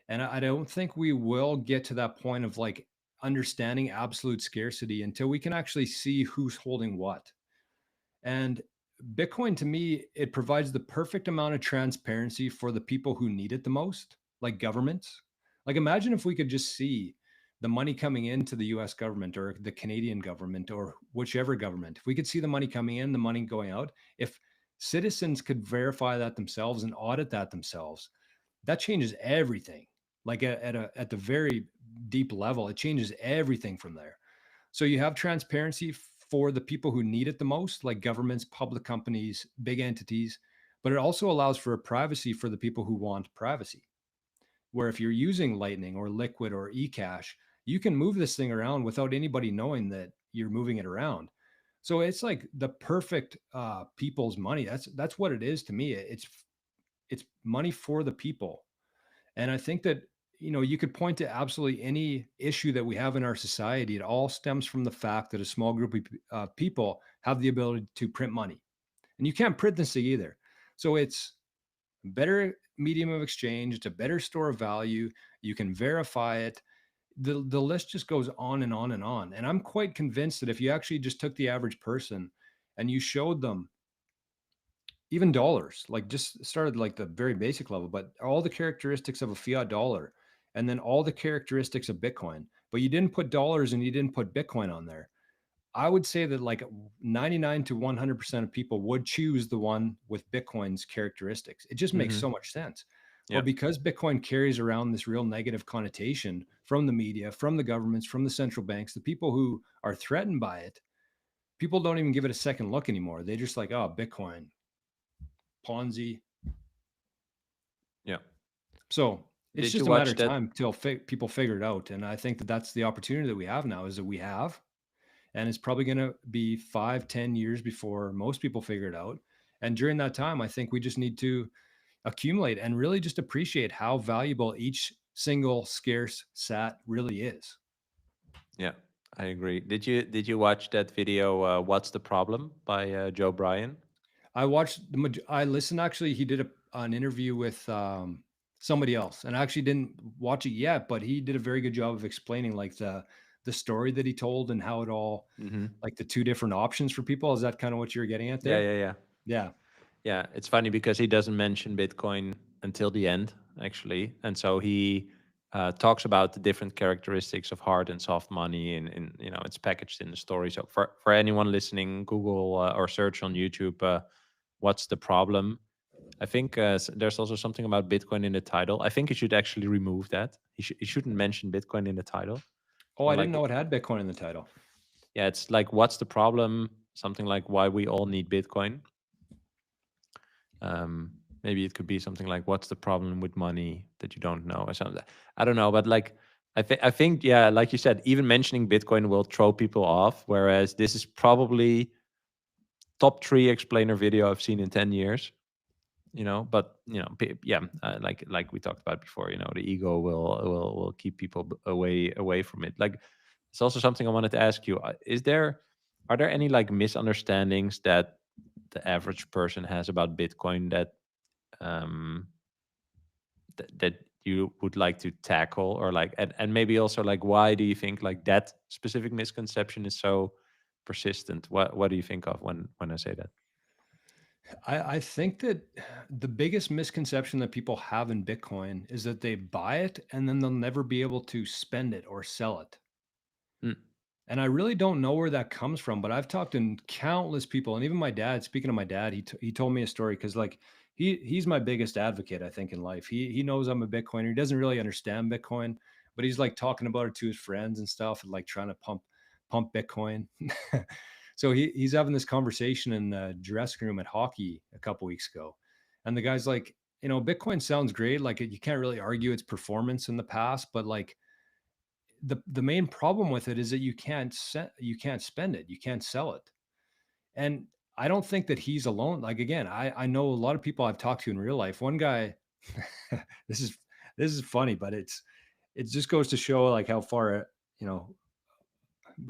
And I don't think we will get to that point of like understanding absolute scarcity until we can actually see who's holding what. And Bitcoin to me, it provides the perfect amount of transparency for the people who need it the most, like governments. Like imagine if we could just see the money coming into the US government or the Canadian government or whichever government. If we could see the money coming in, the money going out, if citizens could verify that themselves and audit that themselves, that changes everything. Like at the very deep level, it changes everything from there. So you have transparency for the people who need it the most, like governments, public companies, big entities, but it also allows for a privacy for the people who want privacy. Where if you're using Lightning or Liquid or eCash, you can move this thing around without anybody knowing that you're moving it around. So it's like the perfect people's money. That's what it is to me. It's money for the people. And I think that you could point to absolutely any issue that we have in our society. It all stems from the fact that a small group of people have the ability to print money, and you can't print this thing either. So it's a better medium of exchange. It's a better store of value. You can verify it. The list just goes on and on and on. And I'm quite convinced that if you actually just took the average person and you showed them even dollars, like just started like the very basic level, but all the characteristics of a fiat dollar and then all the characteristics of Bitcoin, but you didn't put dollars and you didn't put Bitcoin on there. I would say that like 99 to 100% of people would choose the one with Bitcoin's characteristics. It just makes Hmm. so much sense. Well, Yeah. because Bitcoin carries around this real negative connotation from the media, from the governments, from the central banks, the people who are threatened by it, people don't even give it a second look anymore. They just like, oh, Bitcoin, Ponzi. Yeah. So it's Did you just a matter watch of that? time till people figure it out. And I think that that's the opportunity that we have now is that we have, and it's probably going to be 5, 10 years before most people figure it out. And during that time, I think we just need to accumulate and really just appreciate how valuable each single scarce sat really is. Yeah, I agree. Did you watch that video? What's the problem by Joe Bryan? I watched I listened actually. He did an interview with somebody else, and I actually didn't watch it yet, but he did a very good job of explaining like the story that he told and how it all Hmm. like the two different options for people. Is that kind of what you're getting at Yeah, there? yeah, yeah. Yeah. Yeah, it's funny because he doesn't mention Bitcoin until the end, actually, and so he talks about the different characteristics of hard and soft money, and it's packaged in the story. So for anyone listening, Google or search on YouTube, what's the problem? I think there's also something about Bitcoin in the title. I think you should actually remove that. You shouldn't mention Bitcoin in the title. Oh, Or I didn't like, know it had Bitcoin in the title. yeah, it's like, what's the problem? Something like why we all need Bitcoin. um Maybe it could be something like, what's the problem with money that you don't know, or something. I don't know, but like, I think, yeah, like you said, even mentioning Bitcoin will throw people off, whereas this is probably top 3 explainer video I've seen in 10 years. But yeah, like we talked about before, the ego will keep people away from it. Like, it's also something I wanted to ask you. Are there any like misunderstandings that the average person has about Bitcoin um that you would like to tackle, or like, and maybe also like, why do you think like that specific misconception is so persistent? What do you think of when I say that? I think that the biggest misconception that people have in Bitcoin is that they buy it and then they'll never be able to spend it or sell it. Mm, And I really don't know where that comes from, but I've talked to countless people, and even my dad. Speaking of my dad, he told me a story because like he's my biggest advocate, I think, in life. He knows I'm a Bitcoiner. He doesn't really understand Bitcoin, but he's like talking about it to his friends and stuff, and like trying to pump Bitcoin. So he's having this conversation in the dressing room at hockey a couple weeks ago, and the guy's like, Bitcoin sounds great. Like you can't really argue its performance in the past, but like the main problem with it is that you can't spend it, you can't sell it. And I don't think that he's alone. Like again, I know a lot of people I've talked to in real life. One guy, this is this is funny, but it just goes to show like how far you know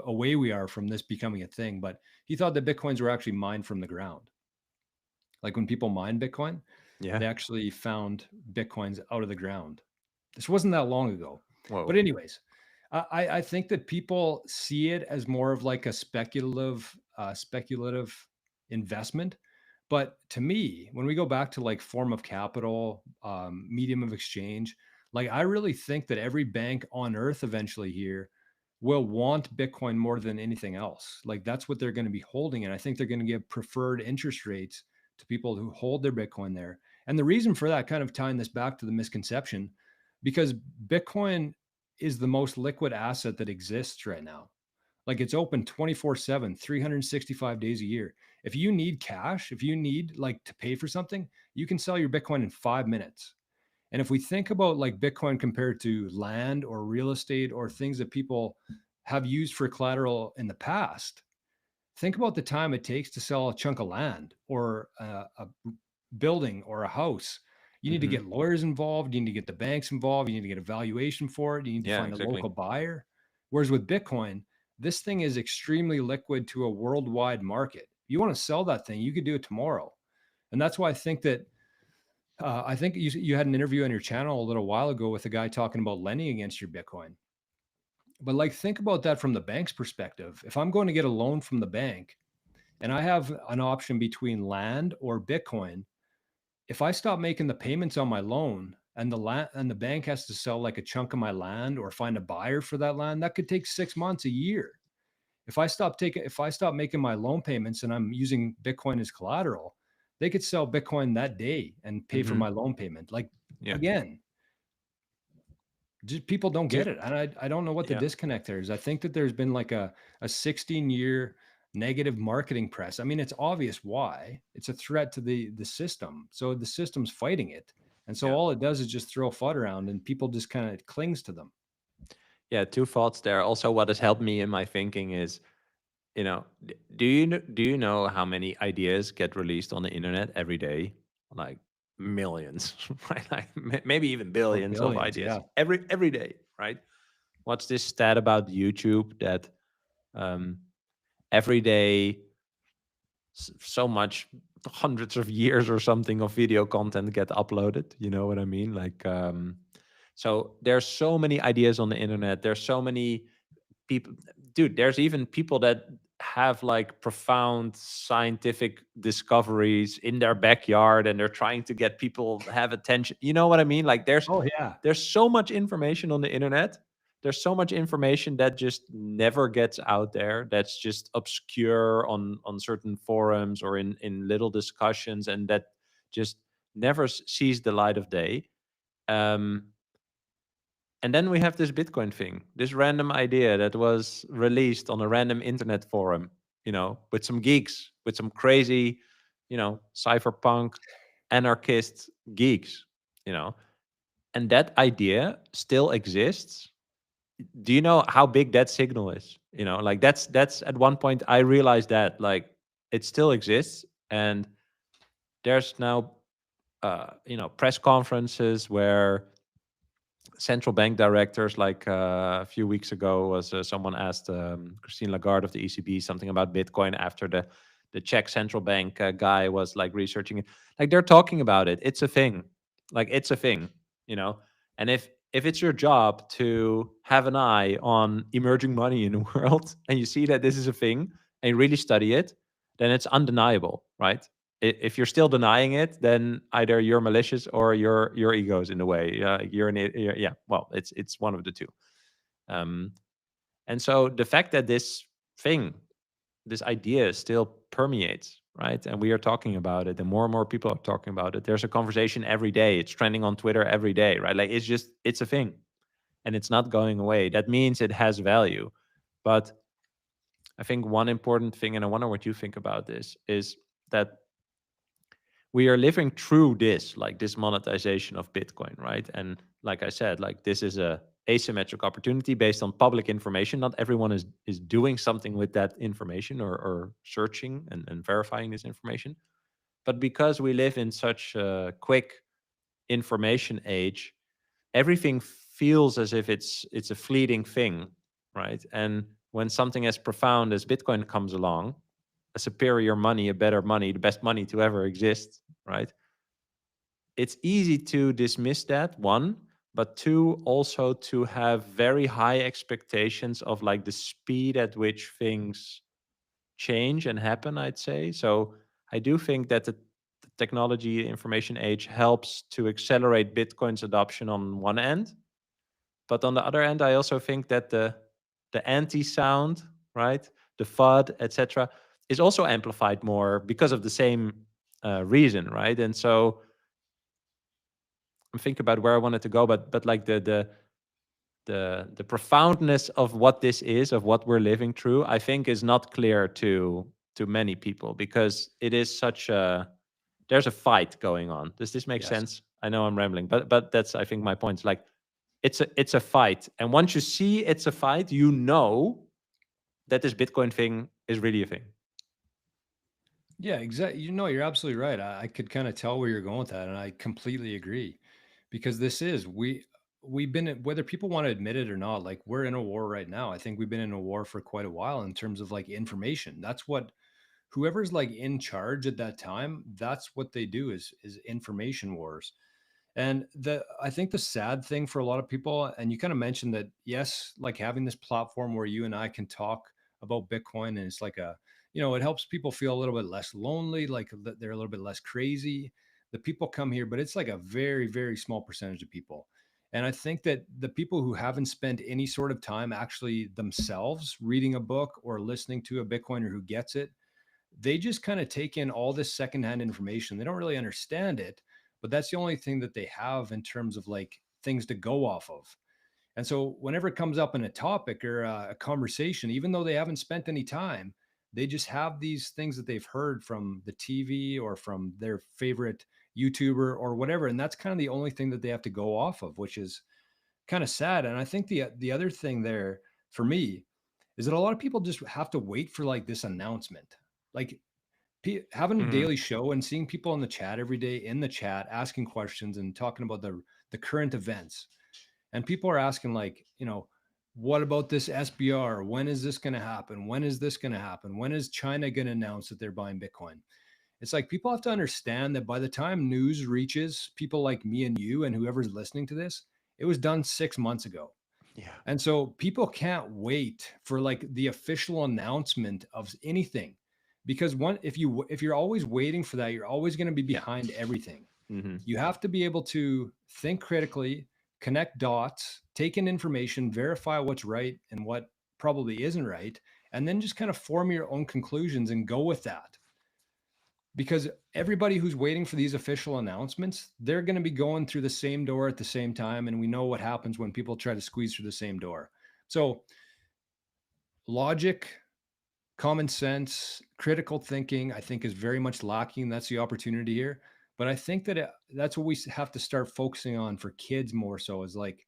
away we are from this becoming a thing. But he thought that Bitcoins were actually mined from the ground. Like when people mine Bitcoin, yeah. they actually found Bitcoins out of the ground. This wasn't that long ago. But Whoa. anyways, I think that people see it as more of like a speculative investment. But to me, when we go back to like form of capital, medium of exchange, like I really think that every bank on earth eventually here will want Bitcoin more than anything else. Like that's what they're going to be holding. And I think they're going to give preferred interest rates to people who hold their Bitcoin there. And the reason for that, kind of tying this back to the misconception, because Bitcoin is the most liquid asset that exists right now. Like it's open 24/7, 365 days a year. If you need cash, if you need like to pay for something, you can sell your Bitcoin in 5 minutes. And if we think about like Bitcoin compared to land or real estate or things that people have used for collateral in the past, think about the time it takes to sell a chunk of land or a building or a house. You need to get lawyers involved. You need to get the banks involved. You need to get a valuation for it. You need to Yeah, find a exactly. local buyer. Whereas with Bitcoin, this thing is extremely liquid to a worldwide market. You want to sell that thing, you could do it tomorrow. And that's why I think that I think you had an interview on your channel a little while ago with a guy talking about lending against your Bitcoin. But like, think about that from the bank's perspective. If I'm going to get a loan from the bank and I have an option between land or Bitcoin, if I stop making the payments on my loan and the bank has to sell like a chunk of my land or find a buyer for that land, that could take 6 months, a year. If I stop making my loan payments and I'm using Bitcoin as collateral, they could sell Bitcoin that day and pay for my loan payment. Like, Yeah. again, just people don't get Do- it. And I don't know what the yeah. disconnect there is. I think that there's been like a 16-year negative marketing press. I mean, it's obvious why. It's a threat to the system. So the system's fighting it. And so Yeah. all it does is just throw FUD around and people just kind of clings to them. Yeah, two thoughts there. Also, what has helped me in my thinking is, do you know how many ideas get released on the internet every day? Like millions, right? Like maybe even Or billions of billions. ideas Yeah. every day, right? What's this stat about YouTube that um, every day so much hundreds of years or something of video content get uploaded? You know what I mean? Like, so there's so many ideas on the internet. There's so many people, dude. There's even people that have like profound scientific discoveries in their backyard, and they're trying to get people to have attention. You know what I mean? Like, Oh, yeah. there's so much information on the internet. There's so much information that just never gets out there, that's just obscure on certain forums or in little discussions, and that just never sees the light of day. um and then we have this Bitcoin thing, this random idea that was released on a random internet forum, with some geeks, with some crazy, cypherpunk anarchist geeks, you know. And that idea still exists. Do you know how big that signal is? Like, that's at one point I realized that, like, it still exists. And there's now press conferences where central bank directors, like, a few weeks ago was, someone asked Christine Lagarde of the ECB something about Bitcoin after the Czech central bank guy was like researching it. Like, they're talking about it. It's a thing. Like, it's a thing, you know. And if it's your job to have an eye on emerging money in the world, and you see that this is a thing and you really study it, then it's undeniable, right? If you're still denying it, then either you're malicious or your ego's in the way. Yeah. Well, it's one of the two. Um, and so the fact that thing, this idea still permeates, right? And we are talking about it, and more people are talking about it. There's a conversation every day. It's trending on Twitter every day, right? Like, it's a thing, and it's not going away. That means it has value. But I think one important thing, and I wonder what you think about this, is that we are living through this, like, this monetization of Bitcoin, right? And like I said, like, this is a asymmetric opportunity based on public information. Not everyone is doing something with that information, or searching and verifying this information. But because we live in such a quick information age, everything feels as if it's a fleeting thing, right? And when something as profound as Bitcoin comes along, a superior money, a better money, the best money to ever exist, right? It's easy to dismiss that, one, but two, also to have very high expectations of, like, the speed at which things change and happen, I'd say. So I do think that the technology information age helps to accelerate Bitcoin's adoption on one end. But on the other end, I also think that the anti-sound, right, the FUD, etc., is also amplified more because of the same reason, right? And so I'm thinking about where I wanted to go, but like the profoundness of what this is, of what we're living through, I think is not clear to many people, because it is such a there's a fight going on. Does this make Yes. sense? I know I'm rambling, but that's, I think, my point. It's like, it's a fight, and once you see it's a fight, you know that this Bitcoin thing is really a thing. Yeah, exactly. You know, you're absolutely right. I could kind of tell where you're going with that, and I completely agree. Because this is we've been whether people want to admit it or not, like we're in a war right now. I think we've been in a war for quite a while in terms of like information. That's what whoever's like in charge at that time, that's what they do is information wars. And the I think the sad thing for a lot of people, and you kind of mentioned that, yes, like having this platform where you and I can talk about Bitcoin, and it's like a, it helps people feel a little bit less lonely, like that they're a little bit less crazy. The people come here, but it's like a very, very small percentage of people. And I think that the people who haven't spent any sort of time actually themselves reading a book or listening to a Bitcoiner who gets it, they just kind of take in all this secondhand information. They don't really understand it, but that's the only thing that they have in terms of like things to go off of. And so whenever it comes up in a topic or a conversation, even though they haven't spent any time, they just have these things that they've heard from the TV or from their favorite YouTuber or whatever. And that's kind of the only thing that they have to go off of, which is kind of sad. And I think the other thing there for me is that a lot of people just have to wait for like this announcement. Like having a Hmm. daily show and seeing people in the chat every day in the chat asking questions and talking about the current events, and people are asking like, what about this SBR, when is this going to happen, when is this going to happen, when is China going to announce that they're buying Bitcoin? It's like people have to understand that by the time news reaches people like me and you and whoever's listening to this, it was done 6 months ago. Yeah. And so people can't wait for like the official announcement of anything, because one if you're always waiting for that, you're always going to be Yeah. behind everything. Hmm. You have to be able to think critically, connect dots, take in information, verify what's right and what probably isn't right, and then just kind of form your own conclusions and go with that. Because everybody who's waiting for these official announcements, they're going to be going through the same door at the same time, and we know what happens when people try to squeeze through the same door. So logic, common sense, critical thinking, I think is very much lacking. That's the opportunity here. But I think that that's what we have to start focusing on for kids more so, is like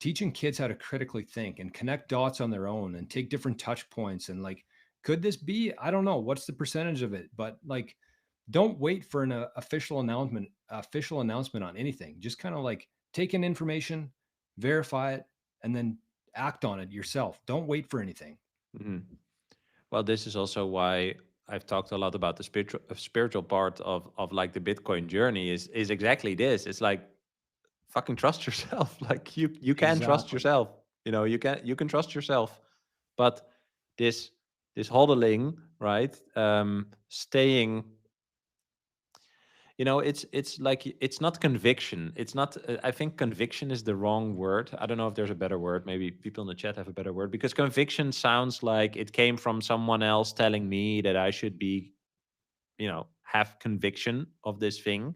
teaching kids how to critically think and connect dots on their own and take different touch points. And like, could this be, I don't know, what's the percentage of it? But like, don't wait for an official announcement on anything. Just kind of like take in information, verify it, and then act on it yourself. Don't wait for anything. Hmm. Well, this is also why I've talked a lot about the spiritual part of like the Bitcoin journey is exactly this. It's like fucking trust yourself. Like you can trust Exactly. yourself. You can trust yourself. But this this hodling, right? Staying, it's like it's not conviction. It's not. I think conviction is the wrong word. I don't know if there's a better word. Maybe people in the chat have a better word, because conviction sounds like it came from someone else telling me that I should be, have conviction of this thing.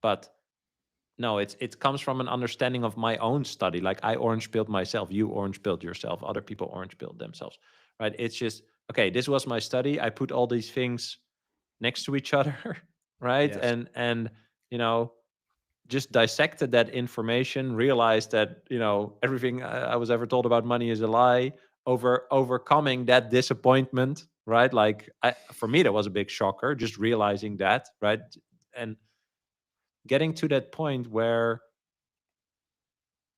But no, it comes from an understanding of my own study. Like I orange pilled myself, you orange pilled yourself, other people orange pilled themselves, right? It's just okay. This was my study. I put all these things next to each other, right? Yes. And you know just dissected that information, realized that everything I was ever told about money is a lie. Overcoming that disappointment, right? Like for me, that was a big shocker. Just realizing that, right? And getting to that point where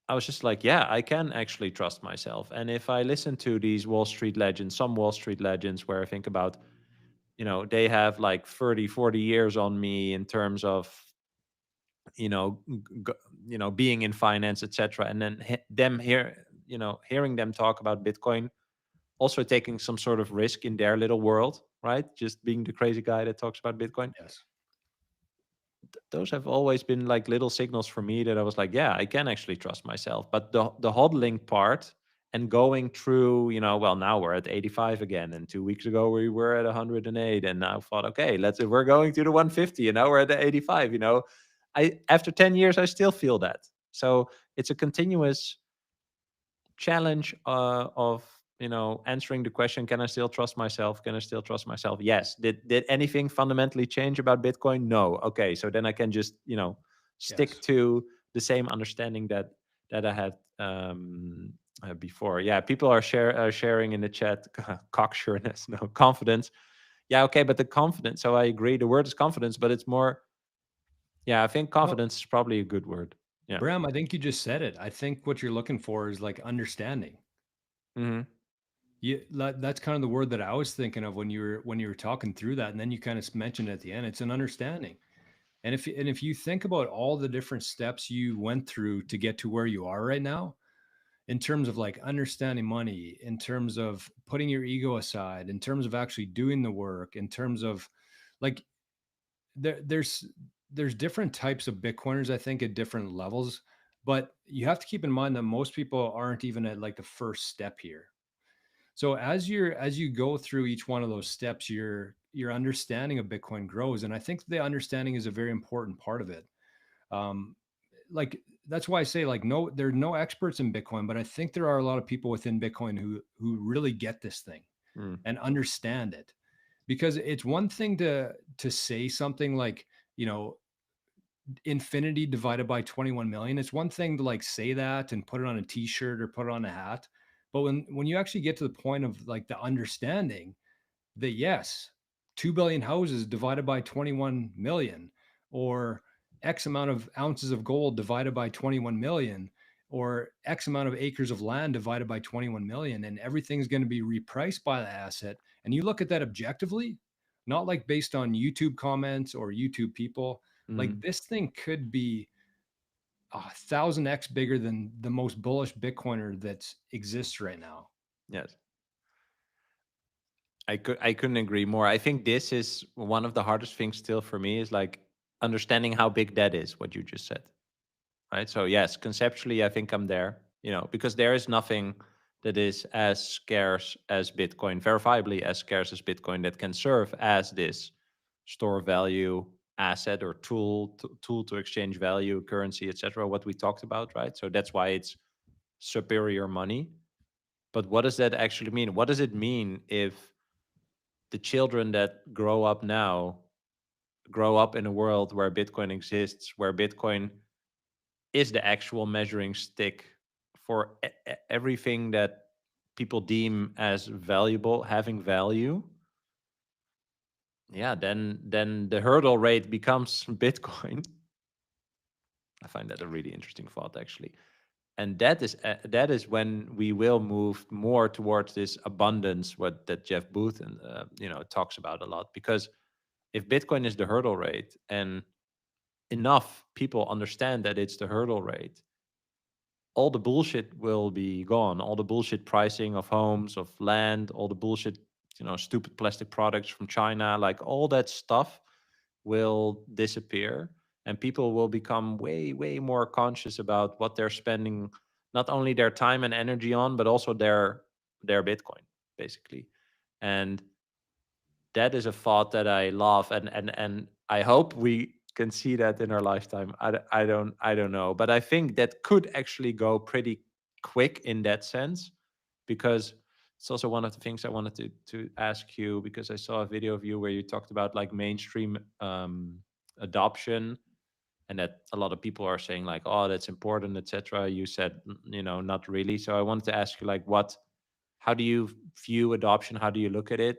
I was just like, yeah, I can actually trust myself. And if I listen to these Wall Street legends, some Wall Street legends, where I think about, they have like 30, 40 years on me in terms of, you know, being in finance, etc. And then them here, hearing them talk about Bitcoin, also taking some sort of risk in their little world, right? Just being the crazy guy that talks about Bitcoin. Yes. Those have always been like little signals for me that I was like, yeah, I can actually trust myself. But the hodling part and going through, well, now we're at 85 again, and 2 weeks ago we were at 108, and now I thought, okay, we're going to the 150, and now we're at the 85. I after 10 years I still feel that. So it's a continuous challenge of answering the question, can I still trust myself, can I still trust myself? Yes. Did anything fundamentally change about Bitcoin? No. Okay, so then I can just stick Yes. to the same understanding that I had before. Yeah, people are sharing in the chat cocksureness, no, confidence. Yeah, okay, but the confidence. So I agree. The word is confidence, but it's more. Yeah, I think No, confidence is probably a good word. Yeah. Bram, I think you just said it. I think what you're looking for is like understanding. Hmm. That's kind of the word that I was thinking of when you were talking through that, and then you kind of mentioned at the end. It's an understanding, and if you think about all the different steps you went through to get to where you are right now, in terms of like understanding money, in terms of putting your ego aside, in terms of actually doing the work, in terms of like there's different types of Bitcoiners, I think, at different levels, but you have to keep in mind that most people aren't even at like the first step here. So as you go through each one of those steps, your understanding of Bitcoin grows, and I think the understanding is a very important part of it. Um, like that's why I say like no, there are no experts in Bitcoin, but I think there are a lot of people within Bitcoin who really get this thing Mm. and understand it. Because it's one thing to say something like, you know, infinity divided by 21 million. It's one thing to like say that and put it on a t-shirt or put it on a hat. But when you actually get to the point of like the understanding that yes, 2 billion houses divided by 21 million, or X amount of ounces of gold divided by 21 million, or X amount of acres of land divided by 21 million, and everything's going to be repriced by the asset. And you look at that objectively, not like based on YouTube comments or YouTube people, like Hmm. this thing could be 1,000x bigger than the most bullish Bitcoiner that exists right now. Yes. I couldn't agree more. I think this is one of the hardest things still for me is like understanding how big that is, what you just said. Right? So yes, conceptually I think I'm there, because there is nothing that is as scarce as Bitcoin, verifiably as scarce as Bitcoin, that can serve as this store of value asset or tool to exchange value, currency, etc. What we talked about, right? So that's why it's superior money. But what does that actually mean? What does it mean if the children that grow up now grow up in a world where Bitcoin exists, where Bitcoin is the actual measuring stick for everything that people deem as valuable, having value? Yeah, then the hurdle rate becomes Bitcoin. I find that a really interesting thought, actually. And that is when we will move more towards this abundance, what that Jeff Booth and talks about a lot. Because if Bitcoin is the hurdle rate and enough people understand that it's the hurdle rate, all the bullshit will be gone. All the bullshit pricing of homes, of land, all the bullshit, stupid plastic products from China, like all that stuff will disappear. And people will become way, way more conscious about what they're spending, not only their time and energy on, but also their Bitcoin, basically. And that is a thought that I love, and I hope we can see that in our lifetime. I don't know, but I think that could actually go pretty quick in that sense, because it's also one of the things I wanted to ask you, because I saw a video of you where you talked about like mainstream adoption, and that a lot of people are saying like, oh, that's important, etc. You said, not really. So I wanted to ask you like, how do you view adoption? How do you look at it?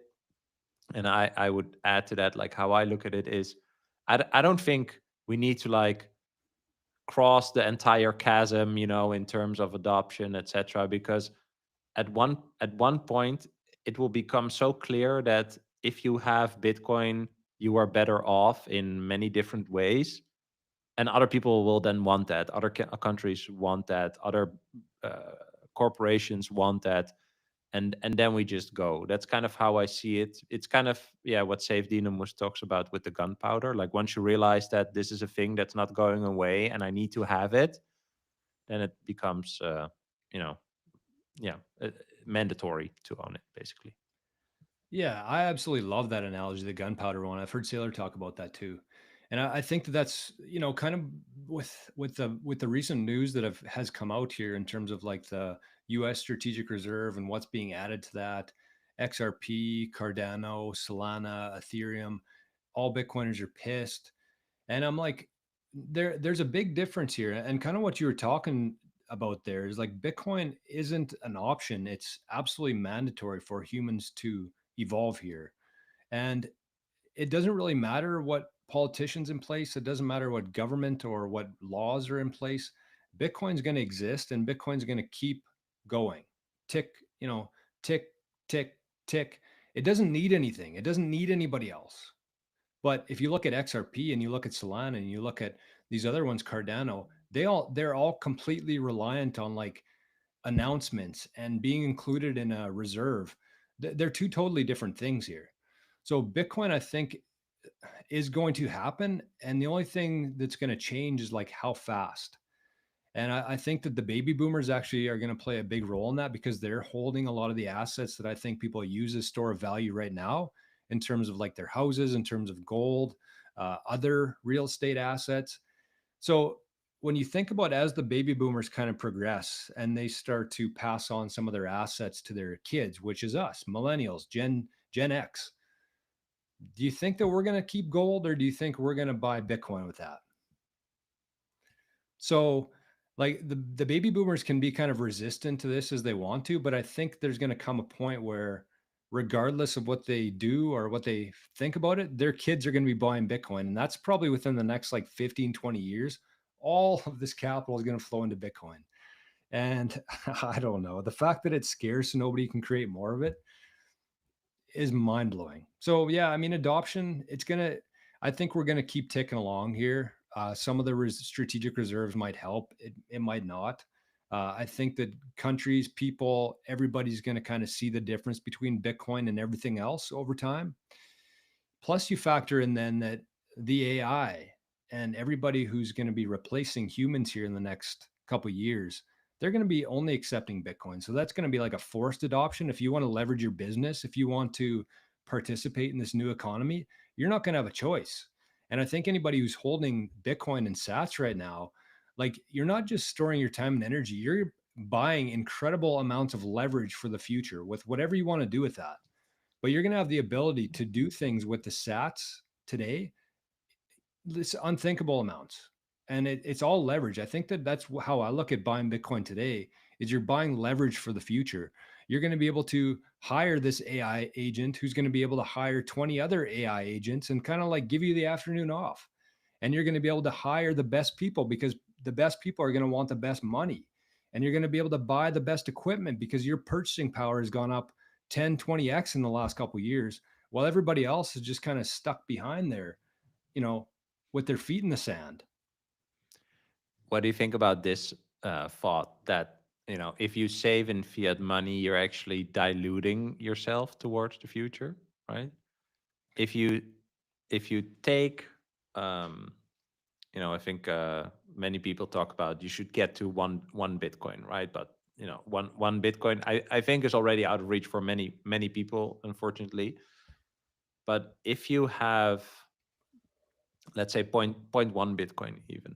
And I would add to that, like how I look at it is, I don't think we need to like cross the entire chasm, in terms of adoption, etc. Because at one point it will become so clear that if you have Bitcoin, you are better off in many different ways, and other people will then want that. Other countries want that. Other uh, corporations want that, and then we just go. That's kind of how I see it. It's kind of, yeah, what Safe Dynamus talks about with the gunpowder. Like once you realize that this is a thing that's not going away and I need to have it, then it becomes you know yeah, mandatory to own it, basically. Yeah, I absolutely love that analogy, the gunpowder one. I've heard Sailor talk about that too, and I think that that's kind of with the recent news that has come out here in terms of like the U.S. Strategic Reserve and what's being added to that, XRP, Cardano, Solana, Ethereum, all Bitcoiners are pissed, and I'm like, there's a big difference here, and kind of what you were talking about there is like Bitcoin isn't an option; it's absolutely mandatory for humans to evolve here. And it doesn't really matter what politicians in place, it doesn't matter what government or what laws are in place. Bitcoin's going to exist, and Bitcoin's going to keep going. Tick, tick, tick, tick. It doesn't need anything. It doesn't need anybody else. But if you look at XRP and you look at Solana and you look at these other ones, Cardano, they're all completely reliant on like announcements and being included in a reserve. They're two totally different things here. So Bitcoin, I think, is going to happen. And the only thing that's going to change is like how fast. And I think that the baby boomers actually are going to play a big role in that, because they're holding a lot of the assets that I think people use as store of value right now, in terms of like their houses, in terms of gold, other real estate assets. So when you think about, as the baby boomers kind of progress and they start to pass on some of their assets to their kids, which is us, millennials, Gen X, do you think that we're going to keep gold, or do you think we're going to buy Bitcoin with that? So like the baby boomers can be kind of resistant to this as they want to, but I think there's going to come a point where, regardless of what they do or what they think about it, their kids are going to be buying Bitcoin. And that's probably within the next like 15, 20 years. All of this capital is going to flow into Bitcoin. And I don't know, the fact that it's scarce and nobody can create more of it is mind blowing. So yeah, I mean, adoption, I think we're gonna keep ticking along here. Some of the strategic reserves might help. It might not. I think that countries, people, everybody's going to kind of see the difference between Bitcoin and everything else over time. Plus, you factor in then that the AI and everybody who's going to be replacing humans here in the next couple of years, they're going to be only accepting Bitcoin. So that's going to be like a forced adoption. If you want to leverage your business, if you want to participate in this new economy, you're not going to have a choice. And I think anybody who's holding Bitcoin and Sats right now, like, you're not just storing your time and energy, you're buying incredible amounts of leverage for the future with whatever you want to do with that. But you're going to have the ability to do things with the Sats today, this unthinkable amounts. And it's all leverage. I think that that's how I look at buying Bitcoin today, is you're buying leverage for the future. You're going to be able to hire this AI agent who's going to be able to hire 20 other AI agents and kind of like give you the afternoon off. And you're going to be able to hire the best people, because the best people are going to want the best money. And you're going to be able to buy the best equipment because your purchasing power has gone up 10, 20x in the last couple of years, while everybody else is just kind of stuck behind there, you know, with their feet in the sand. What do you think about this thought that, if you save in fiat money, you're actually diluting yourself towards the future, right? If you take, I think many people talk about you should get to one Bitcoin, right? But one Bitcoin, I think is already out of reach for many people, unfortunately. But if you have, let's say, point one Bitcoin, even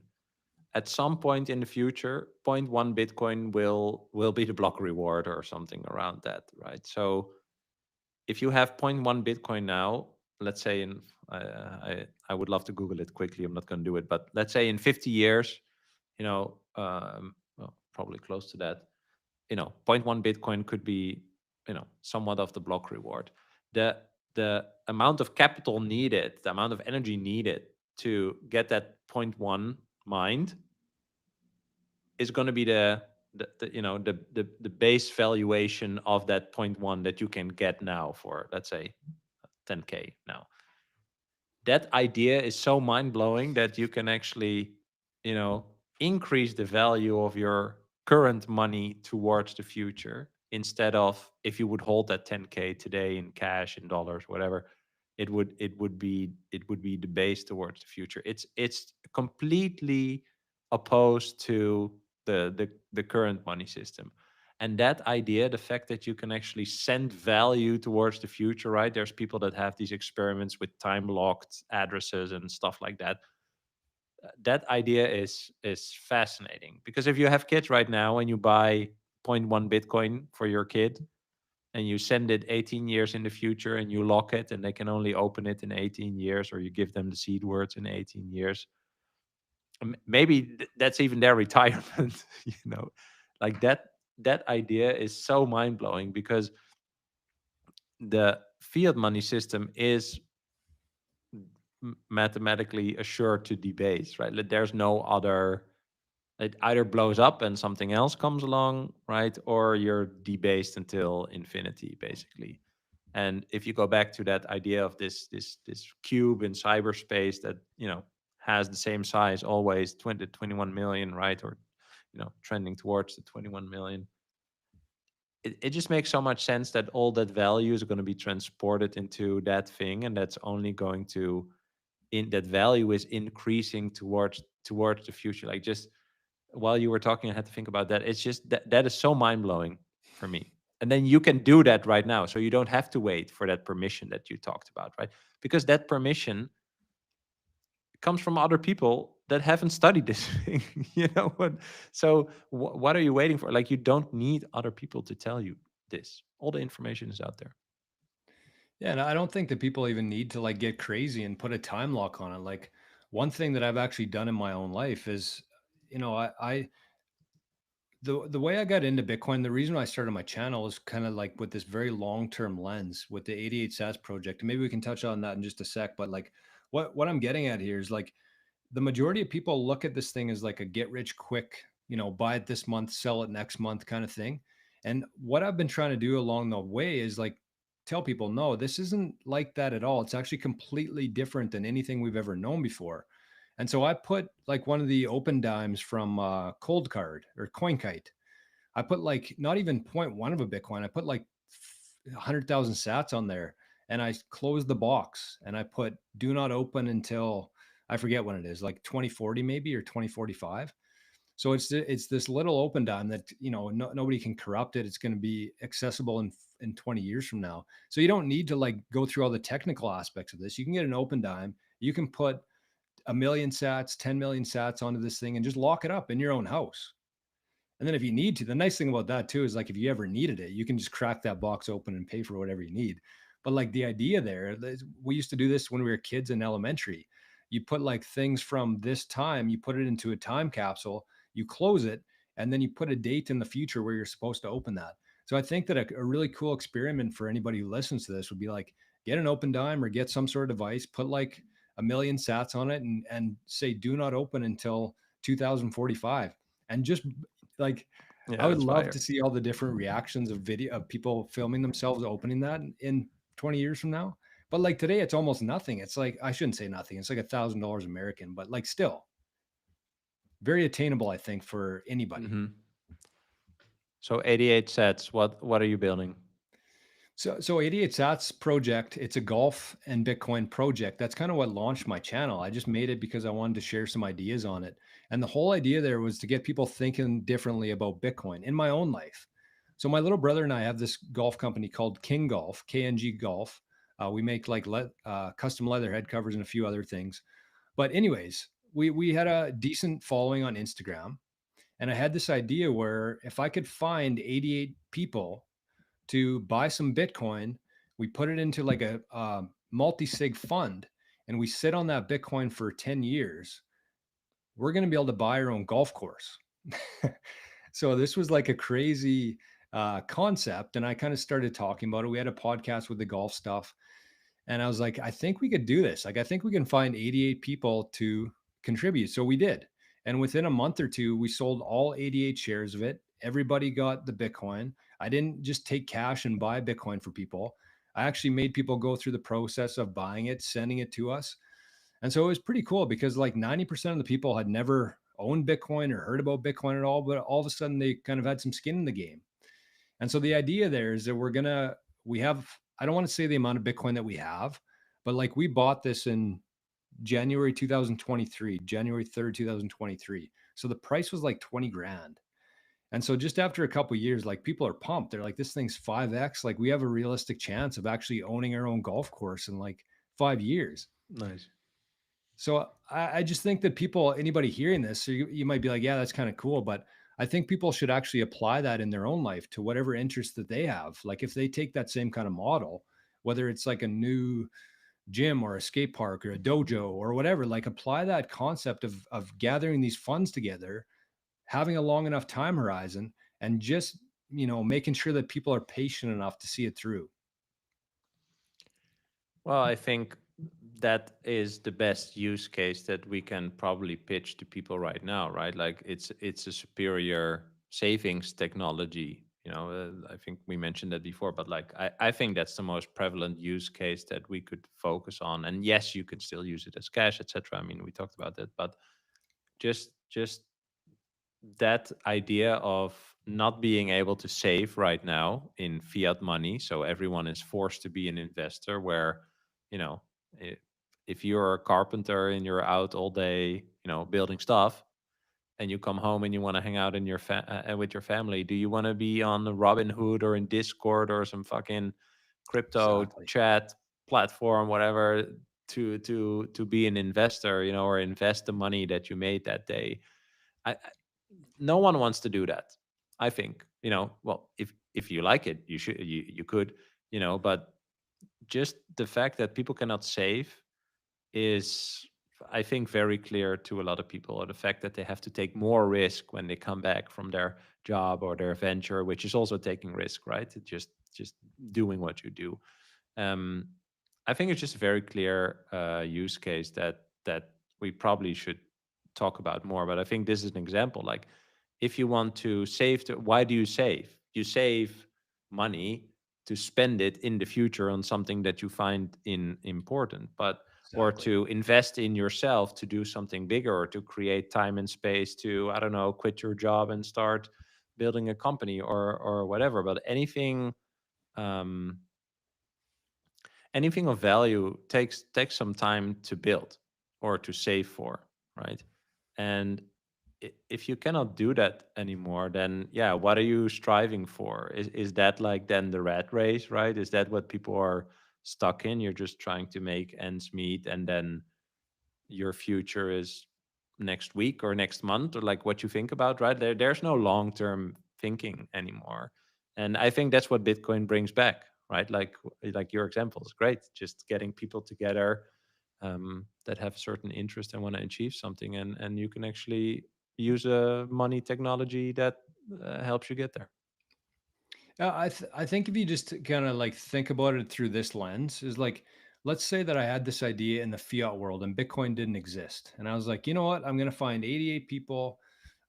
at some point in the future, point one Bitcoin will be the block reward or something around that, right? So if you have point one Bitcoin now, let's say I would love to Google it quickly. I'm not going to do it, but let's say in 50 years, well, probably close to that, point one Bitcoin could be, somewhat of the block reward. The amount of capital needed, the amount of energy needed to get that point one mined is going to be the base valuation of that point one that you can get now for, let's say, 10K now. That idea is so mind-blowing that you can actually, increase the value of your current money towards the future, instead of, if you would hold that 10K today in cash, in dollars, whatever, it would be the base towards the future. It's completely opposed to the current money system. And that idea, the fact that you can actually send value towards the future, right? There's people that have these experiments with time locked addresses and stuff like that. That idea is fascinating, because if you have kids right now and you buy 0.1 Bitcoin for your kid and you send it 18 years in the future and you lock it and they can only open it in 18 years, or you give them the seed words in 18 years, maybe that's even their retirement. Like that idea is so mind-blowing, because the fiat money system is mathematically assured to debase, right? Like, there's no other. It either blows up and something else comes along, right? Or you're debased until infinity, basically. And if you go back to that idea of this cube in cyberspace that, has the same size always, 21 million, right? Or, trending towards the 21 million. It just makes so much sense that all that value is going to be transported into that thing, and that's only going to, in that value is increasing towards the future. Like, just while you were talking, I had to think about that. It's just that is so mind blowing for me. And then you can do that right now, so you don't have to wait for that permission that you talked about, right? Because that permission comes from other people that haven't studied this thing, what? So what are you waiting for? Like, you don't need other people to tell you this. All the information is out there. Yeah, and I don't think that people even need to like get crazy and put a time lock on it. Like one thing that I've actually done in my own life is, I the way I got into Bitcoin, the reason I started my channel is kind of like with this very long-term lens with the 88 Sats project. And maybe we can touch on that in just a sec. But like what I'm getting at here is like the majority of people look at this thing as like a get rich quick, buy it this month, sell it next month kind of thing. And what I've been trying to do along the way is like tell people, no, this isn't like that at all. It's actually completely different than anything we've ever known before. And so I put like one of the open dimes from Cold Card or CoinKite. I put like not even 0.1 of a Bitcoin. I put like 100,000 sats on there and I closed the box and I put do not open until I forget when it is, like 2040 maybe or 2045. So it's this little open dime that nobody can corrupt it. It's going to be accessible in 20 years from now. So you don't need to like go through all the technical aspects of this. You can get an open dime. You can put a million sats, 10 million sats onto this thing and just lock it up in your own house. And then if you need to, the nice thing about that too is like if you ever needed it, you can just crack that box open and pay for whatever you need. But like the idea there, we used to do this when we were kids in elementary. You put like things from this time, you put it into a time capsule, you close it, and then you put a date in the future where you're supposed to open that. So I think that a really cool experiment for anybody who listens to this would be like get an open dime or get some sort of device, put like a million sats on it and say do not open until 2045 and just like I Yeah, would that's love fire. to see all the different reactions of video of people filming themselves opening that in 20 years from now. But like today, it's almost nothing. It's like I shouldn't say nothing. It's like $1,000 American, but like still very attainable, I think, for anybody. Hmm. So 88 sets. What are you building? So 88 Sats project, it's a golf and Bitcoin project. That's kind of what launched my channel. I just made it because I wanted to share some ideas on it. And the whole idea there was to get people thinking differently about Bitcoin in my own life. So my little brother and I have this golf company called King Golf, KNG Golf. We make like custom leather head covers and a few other things. But anyways, we had a decent following on Instagram. And I had this idea where if I could find 88 people to buy some Bitcoin. We put it into like a multi-sig fund and we sit on that Bitcoin for 10 years. We're going to be able to buy our own golf course. So this was like a crazy concept. And I kind of started talking about it. We had a podcast with the golf stuff. And I was like, I think we could do this. Like, I think we can find 88 people to contribute. So we did. And within a month or two, we sold all 88 shares of it. Everybody got the Bitcoin. I didn't just take cash and buy Bitcoin for people. I actually made people go through the process of buying it, sending it to us. And so it was pretty cool because like 90% of the people had never owned Bitcoin or heard about Bitcoin at all, but all of a sudden they kind of had some skin in the game. And so the idea there is that we have, I don't want to say the amount of Bitcoin that we have, but like we bought this in January 2023, January 3rd, 2023. So the price was like 20 grand. And so just after a couple of years, like people are pumped. They're like, this thing's 5x. Like we have a realistic chance of actually owning our own golf course in like 5 years. Nice. So I just think that people, anybody hearing this, so you might be like, yeah, that's kind of cool. But I think people should actually apply that in their own life to whatever interest that they have. Like if they take that same kind of model, whether it's like a new gym or a skate park or a dojo or whatever, like apply that concept of gathering these funds together, having a long enough time horizon, and just, making sure that people are patient enough to see it through. Well, I think that is the best use case that we can probably pitch to people right now, right? Like it's a superior savings technology. I think we mentioned that before, but like I think that's the most prevalent use case that we could focus on. And yes, you can still use it as cash, etc. I mean, we talked about that, but just that idea of not being able to save right now in fiat money, so everyone is forced to be an investor, where you know i- if you're a carpenter and you're out all day building stuff, and you come home and you want to hang out in with your family, do you want to be on the Robinhood or in Discord or some fucking crypto Exactly. chat platform, whatever, to be an investor, or invest the money that you made that day? No one wants to do that. I think, well, if you like it, you could, but just the fact that people cannot save is, I think, very clear to a lot of people. Or the fact that they have to take more risk when they come back from their job or their venture, which is also taking risk, right? Just doing what you do. um, I think it's just a very clear use case that we probably should talk about more. But I think this is an example. Like, if you want to save, why do you save? You save money to spend it in the future on something that you find important, but or Exactly. to invest in yourself to do something bigger, or to create time and space to, I don't know, quit your job and start building a company or whatever. But um, anything of value takes some time to build or to save for, right? And if you cannot do that anymore, then yeah, what are you striving for? Is that like then the rat race, right? Is that what people are stuck in? You're just trying to make ends meet, and then your future is next week or next month, or like what you think about, right? There's no long term thinking anymore. And I think that's what Bitcoin brings back, right? Like your example is great, just getting people together, that have certain interest and want to achieve something, and you can actually use a money technology that helps you get there. I think if you just kind of like think about it through this lens, is like, let's say that I had this idea in the fiat world and Bitcoin didn't exist, and I was like, you know what, I'm going to find 88 people.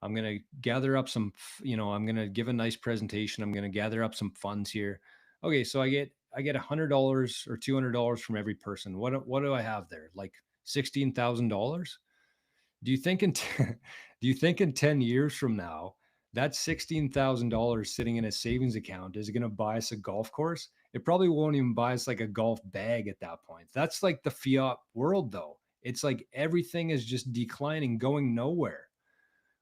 I'm going to gather up some, I'm going to give a nice presentation. I'm going to gather up some funds here. Okay, so I get $100 or $200 from every person. What do I have there? Like $16,000. Do you think in do you think in 10 years from now that $16,000 sitting in a savings account is going to buy us a golf course? It probably won't even buy us like a golf bag at that point. That's like the fiat world though. It's like everything is just declining, going nowhere.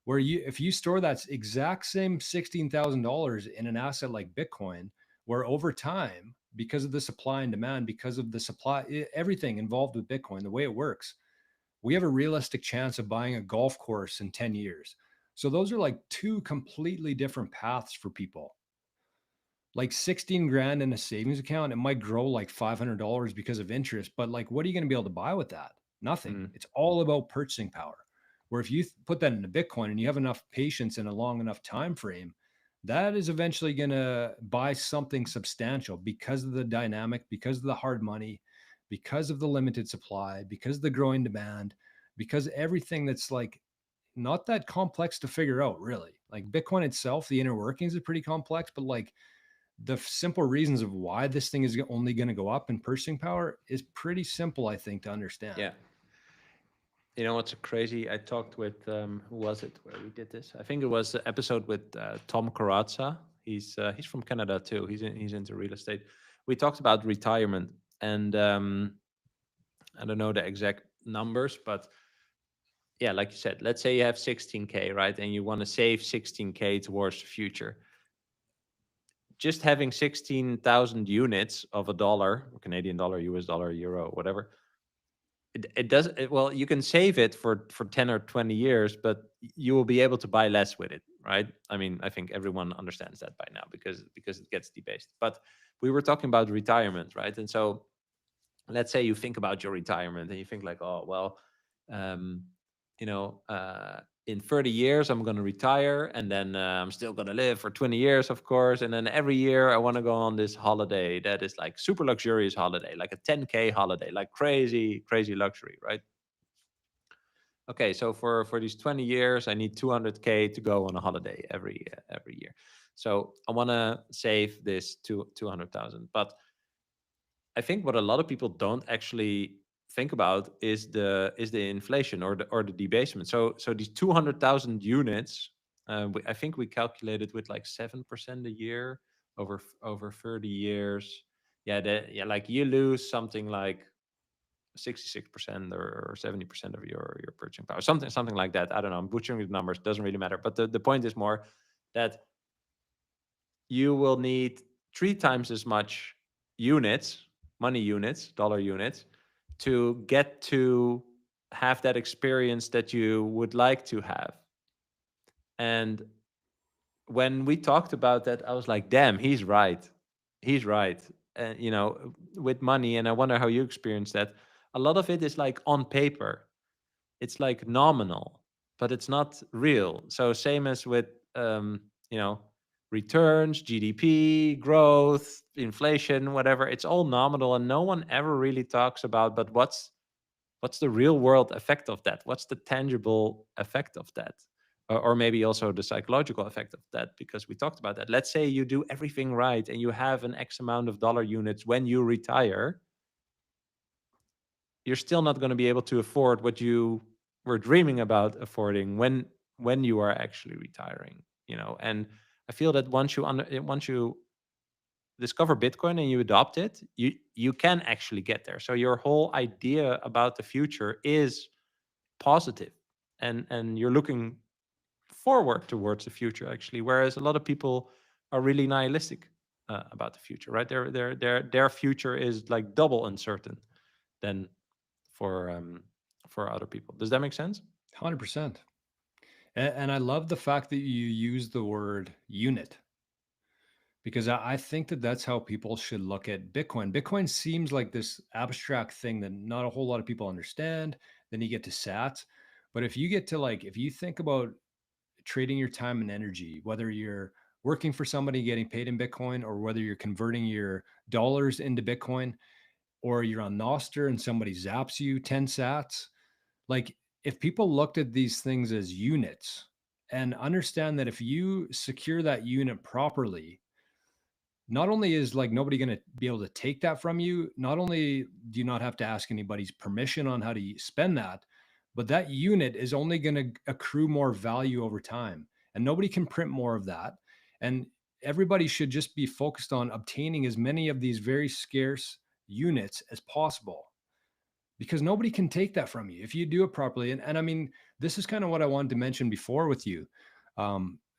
Where you if you store that exact same $16,000 in an asset like Bitcoin, where over time, because of the supply and demand, because of the supply, everything involved with Bitcoin, the way it works, we have a realistic chance of buying a golf course in 10 years. So those are like two completely different paths for people. Like 16 grand in a savings account, it might grow like $500 because of interest, but like, what are you going to be able to buy with that? Nothing. Mm. It's all about purchasing power. Where if you put that into Bitcoin and you have enough patience and a long enough time frame, that is eventually going to buy something substantial because of the dynamic, because of the hard money, because of the limited supply, because of the growing demand, because everything that's like not that complex to figure out, really. Like Bitcoin itself, the inner workings are pretty complex, but like the simple reasons of why this thing is only going to go up in purchasing power is pretty simple, I think, to understand. Yeah. You know what's crazy? I talked with who was it where we did this? I think it was an episode with Tom Karatza. He's from Canada too. He's into real estate. We talked about retirement, and I don't know the exact numbers, but yeah, like you said, let's say you have 16K, right, and you want to save 16K towards the future. Just having 16,000 units of a dollar, Canadian dollar, US dollar, euro, whatever, it does it, well, you can save it for 10 or 20 years, but you will be able to buy less with it, right? I mean, I think everyone understands that by now, because it gets debased. But we were talking about retirement, right? And so let's say you think about your retirement and you think like, oh well, um, you know, in 30 years I'm going to retire, and then I'm still going to live for 20 years, of course, and then every year I want to go on this holiday that is like super luxurious holiday, like a 10K holiday, like crazy crazy luxury, right? Okay, so for these 20 years I need 200K to go on a holiday every year. So I want to save this to 200,000. But I think what a lot of people don't actually think about is the inflation or the debasement. So these 200,000 units, I think we calculated with like 7% a year over 30 years. Yeah, yeah, like you lose something like 66% or 70% of your purchasing power, something like that. I don't know. I'm butchering the numbers. Doesn't really matter. But the point is more that you will need 3 times as much units, money units, dollar units, to get to have that experience that you would like to have. And when we talked about that, I was like, damn, he's right. He's right. And, with money, and I wonder how you experience that. A lot of it is like on paper, it's like nominal, but it's not real. So same as with you know returns, GDP, growth, inflation, whatever. It's all nominal, and no one ever really talks about. But what's the real world effect of that? What's the tangible effect of that? Or maybe also the psychological effect of that, because we talked about that. Let's say you do everything right and you have an X amount of dollar units when you retire, you're still not going to be able to afford what you were dreaming about affording when you are actually retiring. And I feel that once you discover Bitcoin and you adopt it, you can actually get there. So your whole idea about the future is positive, and you're looking forward towards the future actually, whereas a lot of people are really nihilistic about the future, right? Their future is like double uncertain than for other people. Does that make sense? 100%. And I love the fact that you use the word unit, because I think that that's how people should look at Bitcoin. Bitcoin seems like this abstract thing that not a whole lot of people understand. Then you get to sats. But if you get to like, if you think about trading your time and energy, whether you're working for somebody getting paid in Bitcoin, or whether you're converting your dollars into Bitcoin, or you're on Nostr and somebody zaps you 10 sats, like if people looked at these things as units and understand that if you secure that unit properly, not only is like nobody going to be able to take that from you, not only do you not have to ask anybody's permission on how to spend that, but that unit is only going to accrue more value over time, and nobody can print more of that. And everybody should just be focused on obtaining as many of these very scarce units as possible, because nobody can take that from you if you do it properly. And I mean, this is kind of what I wanted to mention before with you.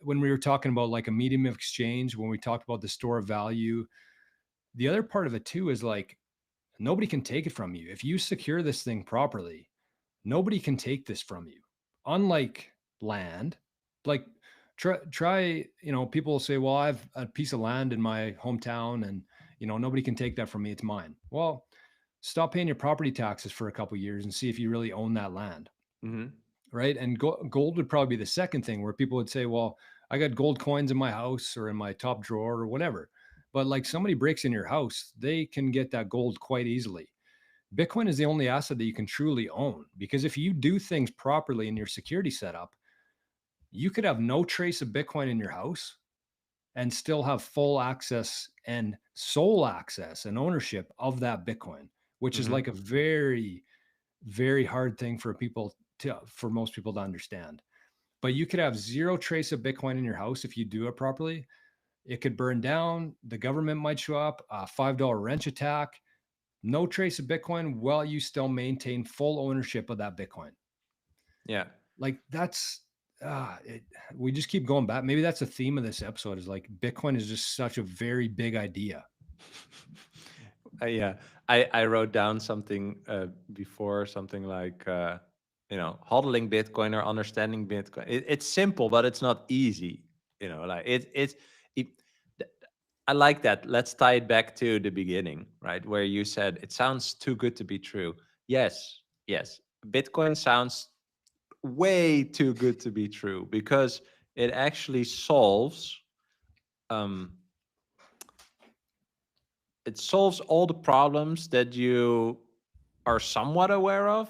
When we were talking about like a medium of exchange, when we talked about the store of value, the other part of it too is like nobody can take it from you. If you secure this thing properly, nobody can take this from you. Unlike land, like try, people say, well, I have a piece of land in my hometown and, nobody can take that from me. It's mine. Well, stop paying your property taxes for a couple of years and see if you really own that land. Mm-hmm. Right. And gold would probably be the second thing, where people would say, well, I got gold coins in my house or in my top drawer or whatever. But like somebody breaks in your house, they can get that gold quite easily. Bitcoin is the only asset that you can truly own, because if you do things properly in your security setup, you could have no trace of Bitcoin in your house and still have full access and sole access and ownership of that Bitcoin, which is Mm-hmm. like a very, very hard thing for most people to understand. But you could have zero trace of Bitcoin in your house if you do it properly. It could burn down. The government might show up, a $5 wrench attack, no trace of Bitcoin, while you still maintain full ownership of that Bitcoin. Yeah. Like that's, we just keep going back. Maybe that's a theme of this episode, is like Bitcoin is just such a very big idea. Yeah, I wrote down something before, something like hodling Bitcoin or understanding Bitcoin. It's simple, but it's not easy. Like it. I like that. Let's tie it back to the beginning, right, where you said it sounds too good to be true. Yes, yes. Bitcoin sounds way too good to be true, because it actually solves um, it solves all the problems that you are somewhat aware of,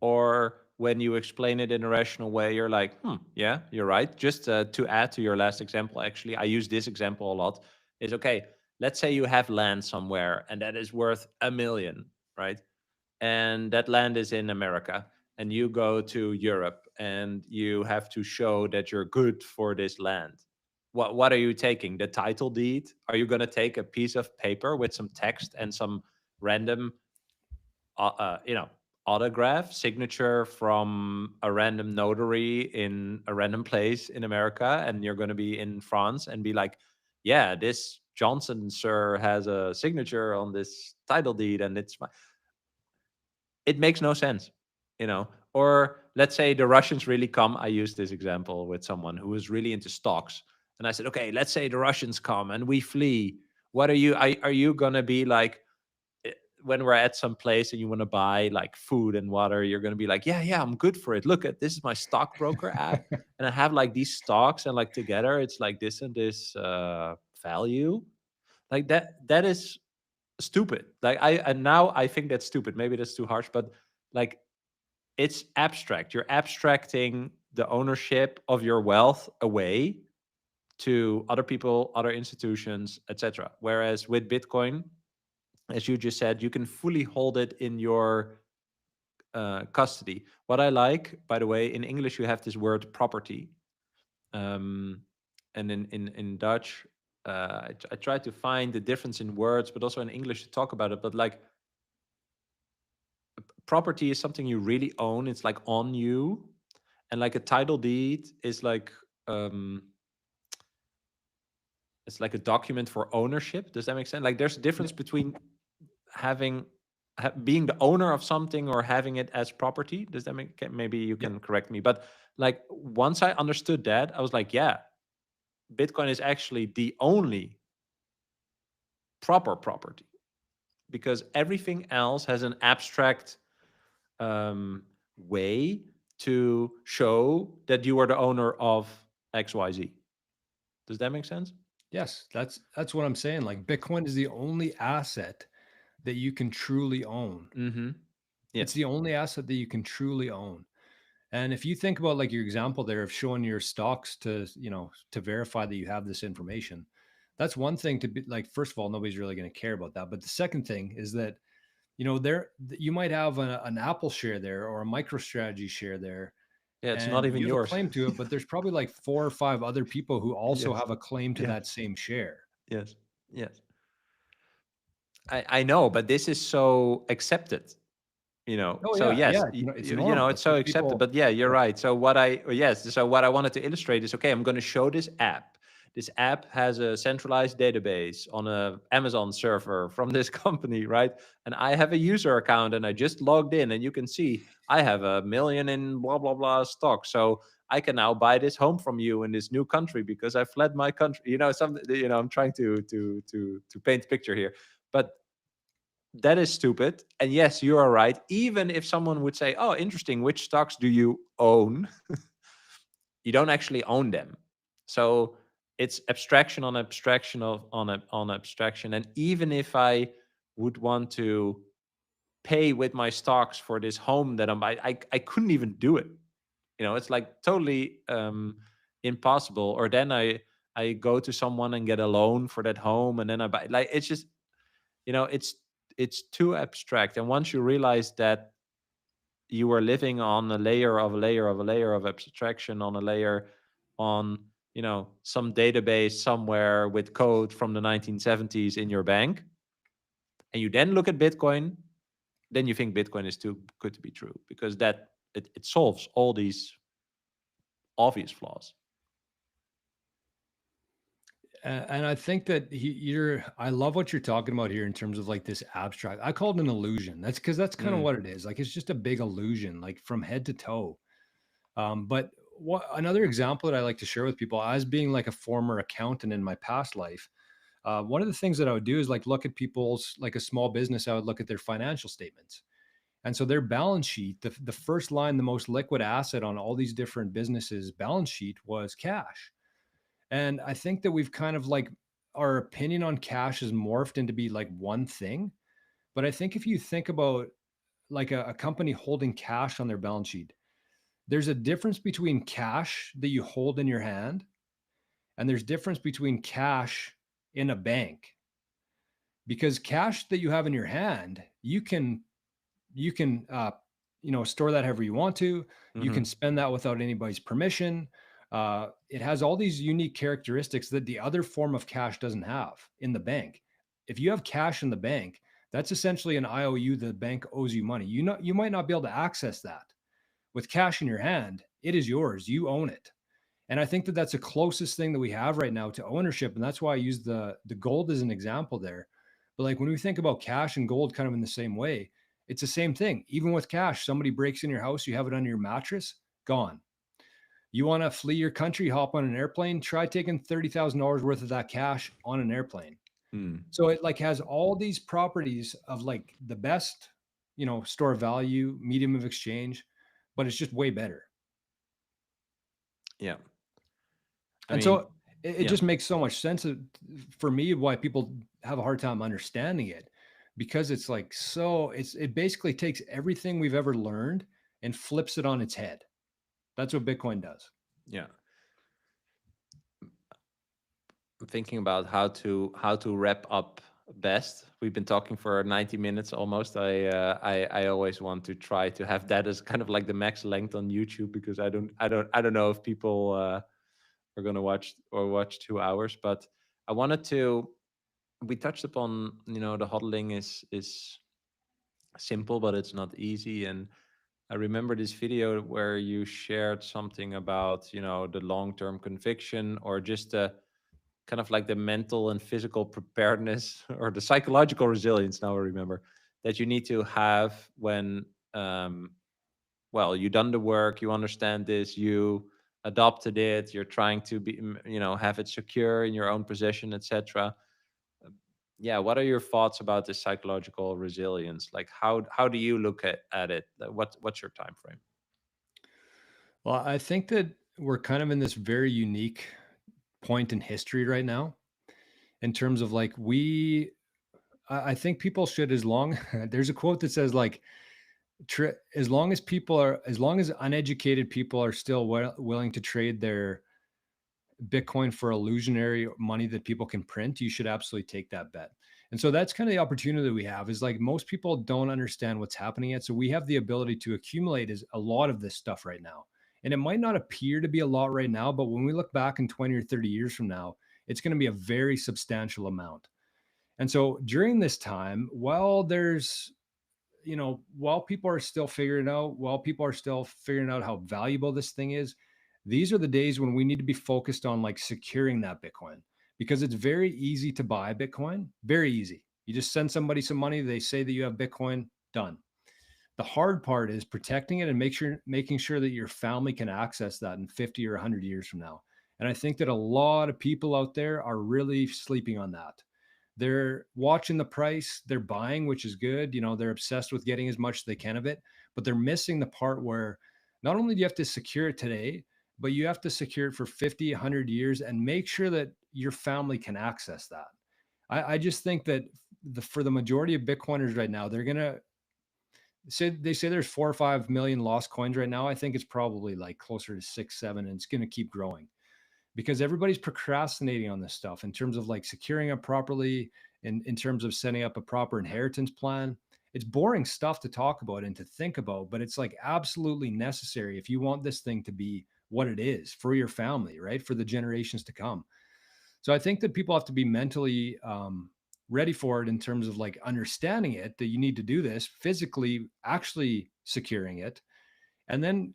or when you explain it in a rational way, you're like, yeah, you're right. Just to add to your last example, actually, I use this example a lot. Is okay. Let's say you have land somewhere and that is worth 1 million, right? And that land is in America, and you go to Europe and you have to show that you're good for this land. What are you taking? The title deed? Are you going to take a piece of paper with some text and some random you know, autograph signature from a random notary in a random place in America, and you're going to be in France and be like, yeah, this Johnson sir has a signature on this title deed and it's my, it makes no sense, you know. Or let's say the Russians really come. I used this example with someone who was really into stocks, and I said, okay, let's say the Russians come and we flee. What are you gonna be like when we're at some place and you want to buy like food and water? You're gonna be like, yeah, I'm good for it. Look at this is my stockbroker app, and I have like these stocks, and like together it's like this and this value. Like that is stupid. Like I and now I think that's stupid. Maybe that's too harsh, but like it's abstract. You're abstracting the ownership of your wealth away to other people, other institutions, etc. Whereas with Bitcoin, as you just said, you can fully hold it in your custody. What I like, by the way, in English you have this word property, um, and in Dutch, I try to find the difference in words, but also in English to talk about it. But like property is something you really own. It's like on you, and like a title deed is like it's like a document for ownership. Does that make sense? Like there's a Yeah. difference between having being the owner of something or having it as property. Does that make maybe you Yeah. can correct me? But like once I understood that, I was like, yeah, Bitcoin is actually the only proper property, because everything else has an abstract way to show that you are the owner of XYZ. Does that make sense? Yes, that's what I'm saying. Like Bitcoin is the only asset that you can truly own. Mm-hmm. It's Yes. the only asset that you can truly own. And if you think about like your example there of showing your stocks to, to verify that you have this information, that's one thing to be like, first of all, nobody's really going to care about that. But the second thing is that, there you might have an Apple share there or a MicroStrategy share there, Yeah, it's not and even you have a yours. claim to it, but there's probably like 4 or 5 other people who also Yes. have a claim to Yes. that same share. Yes. Yes. I know, but this is so accepted, you know. Oh So yeah, yeah, yes, it's you know, normal. it's It's so just accepted. people. But yeah, you're Yeah. right. So what I wanted to illustrate is, okay, I'm going to show this app. This app has a centralized database on a Amazon server from this company, right? And I have a user account and I just logged in, and you can see I have 1 million in blah blah blah stock. So I can now buy this home from you in this new country because I fled my country. You know, I'm trying to paint a picture here. But that is stupid. And yes, you are right. Even if someone would say, "Oh, interesting, which stocks do you own?" You don't actually own them. So it's abstraction on abstraction on abstraction. And even if I would want to pay with my stocks for this home that I'm buying, I couldn't even do it. You know, it's like totally impossible. Or then I go to someone and get a loan for that home, and then I buy. Like it's just, you know, it's too abstract. And once you realize that you are living on a layer of a layer of a layer of abstraction on a layer on, you know, some database somewhere with code from the 1970s in your bank, and you then look at Bitcoin, then you think Bitcoin is too good to be true, because that it solves all these obvious flaws. And I think that I love what you're talking about here in terms of like this abstract. I call it an illusion. That's because that's kind of Mm, what it is. Like it's just a big illusion, like from head to toe. But what another example that I like to share with people, as being like a former accountant in my past life, one of the things that I would do is like look at people's like a small business. I would look at their financial statements, And so their balance sheet, the first line, the most liquid asset on all these different businesses' balance sheet was cash. And I think that we've kind of like our opinion on cash has morphed into be like one thing. But I think if you think about like a company holding cash on their balance sheet, there's a difference between cash that you hold in your hand and there's difference between cash in a bank, because cash that you have in your hand, you can store that however you want to. You Hmm. can spend that without anybody's permission. It has all these unique characteristics that the other form of cash doesn't have in the bank. If you have cash in the bank, that's essentially an IOU. The bank owes you money. You might not be able to access that. With cash in your hand, it is yours. You own it. And I think that that's the closest thing that we have right now to ownership. And that's why I use the gold as an example there. But like when we think about cash and gold kind of in the same way, it's the same thing. Even with cash, somebody breaks in your house, you have it under your mattress, gone. You want to flee your country, hop on an airplane, try taking $30,000 worth of that cash on an airplane. Mm. So it like has all these properties of like the best, store of value, medium of exchange, but it's just way better. Yeah. I And mean, so it yeah. just makes so much sense for me why people have a hard time understanding it, because it's like it basically takes everything we've ever learned and flips it on its head. That's what Bitcoin does. Yeah. I'm thinking about how to wrap up best. We've been talking for 90 minutes almost. I always want to try to have that as kind of like the max length on YouTube, because I don't know if people are gonna watch 2 hours. But I wanted to. We touched upon, the hodling is simple, but it's not easy. And I remember this video where you shared something about, the long-term conviction, or just the kind of like the mental and physical preparedness or the psychological resilience, now I remember, that you need to have when, um, well, you done the work, you understand this, you adopted it, you're trying to be, have it secure in your own possession, etc. Yeah, what are your thoughts about this psychological resilience? Like, how do you look at it? What's your time frame? Well, I think that we're kind of in this very unique point in history right now in terms of like I think people should, as long there's a quote that says like as long as uneducated people are still willing to trade their Bitcoin for illusionary money that people can print, you should absolutely take that bet. And so that's kind of the opportunity that we have, is like most people don't understand what's happening yet. So we have the ability to accumulate is a lot of this stuff right now. And it might not appear to be a lot right now, but when we look back in 20 or 30 years from now, it's going to be a very substantial amount. And so during this time, while people are still figuring out how valuable this thing is, these are the days when we need to be focused on like securing that Bitcoin, because it's very easy to buy Bitcoin. Very easy. You just send somebody some money, they say that you have Bitcoin, done. The hard part is protecting it and making sure that your family can access that in 50 or 100 years from now. And I think that a lot of people out there are really sleeping on that. They're watching the price, they're buying, which is good. They're obsessed with getting as much as they can of it, but they're missing the part where not only do you have to secure it today, but you have to secure it for 50, 100 years and make sure that your family can access that. I just think that for the majority of Bitcoiners right now, they're going to they say there's 4 or 5 million lost coins right now. I think it's probably like closer to 6, 7, and it's going to keep growing because everybody's procrastinating on this stuff in terms of like securing it properly, in terms of setting up a proper inheritance plan. It's boring stuff to talk about and to think about, but it's like absolutely necessary if you want this thing to be what it is for your family, right? For the generations to come. So I think that people have to be mentally ready for it in terms of like understanding it, that you need to do this, physically actually securing it, and then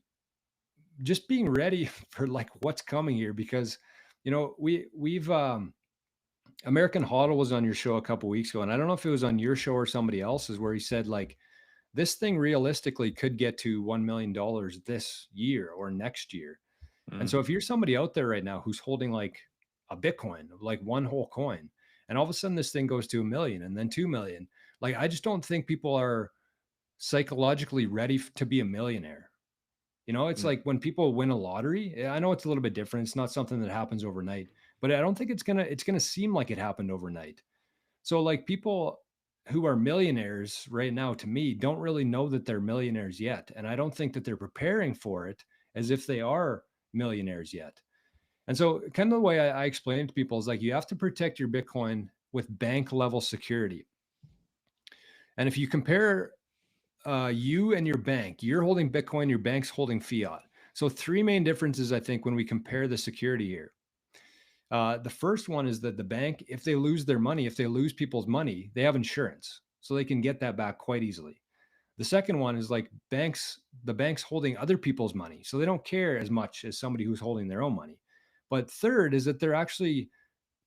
just being ready for like what's coming here. Because we've American Hoddle was on your show a couple weeks ago, and I don't know if it was on your show or somebody else's, where he said like this thing realistically could get to $1 million this year or next year. And Mm. so if you're somebody out there right now who's holding like a Bitcoin, like one whole coin, and all of a sudden this thing goes to 1 million and then 2 million, like I just don't think people are psychologically ready to be a millionaire. You know, it's Mm. like when people win a lottery, I know it's a little bit different. It's not something that happens overnight, but I don't think it's gonna seem like it happened overnight. So like people who are millionaires right now to me don't really know that they're millionaires yet. And I don't think that they're preparing for it as if they are millionaires yet. And so kind of the way I explain it to people is like you have to protect your Bitcoin with bank level security. And if you compare you and your bank, you're holding Bitcoin, your bank's holding fiat. So three main differences, I think, when we compare the security here. The first one is that the bank, if they lose their money, if they lose people's money, they have insurance, so they can get that back quite easily. The second one is like the banks holding other people's money, so they don't care as much as somebody who's holding their own money. But third is that they're actually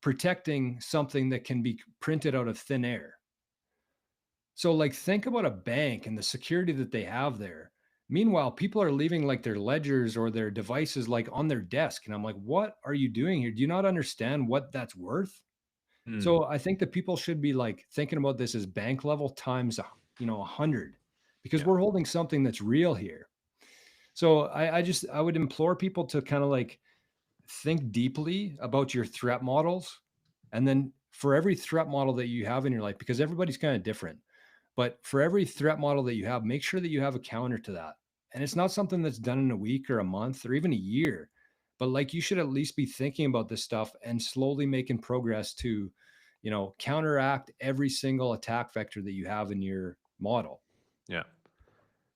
protecting something that can be printed out of thin air. So, like, think about a bank and the security that they have there. Meanwhile, people are leaving like their ledgers or their devices like on their desk. And I'm like, what are you doing here? Do you not understand what that's worth? Mm. So I think that people should be like thinking about this as bank level times, 100, because Yeah. we're holding something that's real here. So I would implore people to kind of like think deeply about your threat models. And then for every threat model that you have in your life, because everybody's kind of different, but for every threat model that you have, make sure that you have a counter to that. And it's not something that's done in a week or a month or even a year, but like you should at least be thinking about this stuff and slowly making progress to, counteract every single attack vector that you have in your model. Yeah.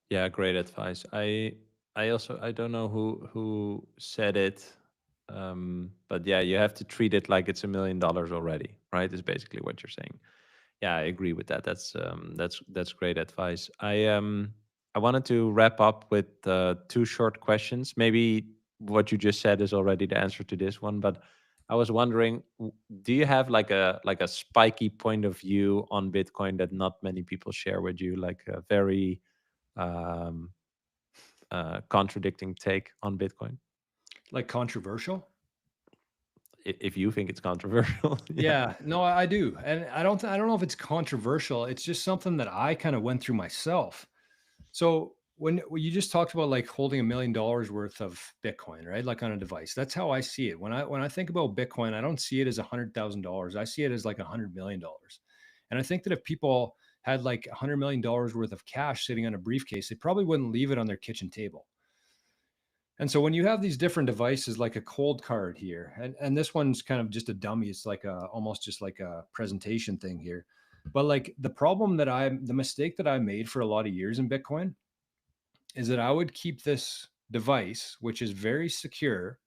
Yeah, great advice. I don't know who said it, but yeah, you have to treat it like it's $1 million already, right? Is basically what you're saying. Yeah, I agree with that. That's great advice. I wanted to wrap up with two short questions. Maybe what you just said is already the answer to this one, but I was wondering, do you have like a spiky point of view on Bitcoin that not many people share with you, like a very um, contradicting take on Bitcoin? Like controversial. If you think it's controversial, yeah. Yeah, no, I do. And I don't know if it's controversial. It's just something that I kind of went through myself. So when you just talked about like holding $1 million worth of Bitcoin, right? Like on a device. That's how I see it. When I think about Bitcoin, I don't see it as $100,000. I see it as like $100 million. And I think that if people had like $100 million worth of cash sitting on a briefcase, they probably wouldn't leave it on their kitchen table. And so when you have these different devices, like a cold card here, and this one's kind of just a dummy, it's like almost just like a presentation thing here. But like the mistake that I made for a lot of years in Bitcoin is that I would keep this device, which is very secure,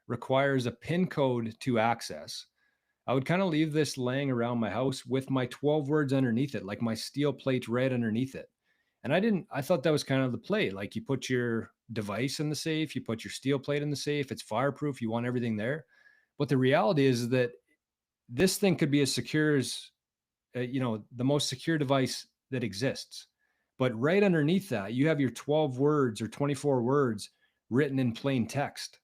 requires a PIN code to access. I would kind of leave this laying around my house with my 12 words underneath it, like my steel plate right underneath it. And I thought that was kind of the play. Like you put your device in the safe, you put your steel plate in the safe, it's fireproof, you want everything there. But the reality is that this thing could be as secure as, the most secure device that exists. But right underneath that, you have your 12 words or 24 words written in plain text.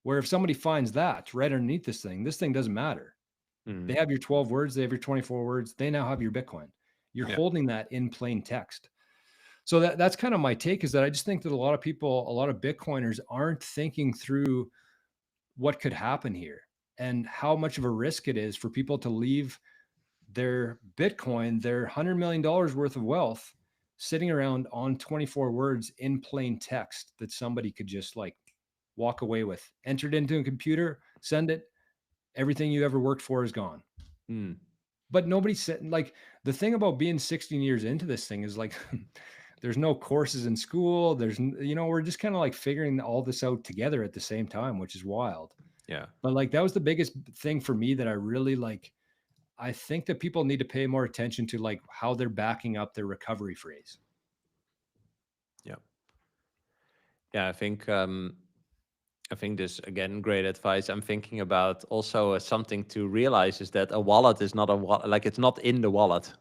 Where if somebody finds that right underneath this thing doesn't matter. They Mhm. have your 12 words, they have your 24 words, they now have your Bitcoin. You're Yeah. holding that in plain text. So that's kind of my take, is that I just think that a lot of people, a lot of Bitcoiners aren't thinking through what could happen here and how much of a risk it is for people to leave their Bitcoin, their $100 million worth of wealth sitting around on 24 words in plain text that somebody could just like walk away with. Entered into a computer, send it, everything you ever worked for is gone. Mm. But nobody said, like, the thing about being 16 years into this thing is like there's no courses in school. We're just kind of like figuring all this out together at the same time, which is wild. Yeah. But like that was the biggest thing for me that I really like. I think that people need to pay more attention to like how they're backing up their recovery phrase. Yeah. Yeah. I think this again great advice. I'm thinking about also something to realize is that a wallet is not a wallet. Like it's not in the wallet.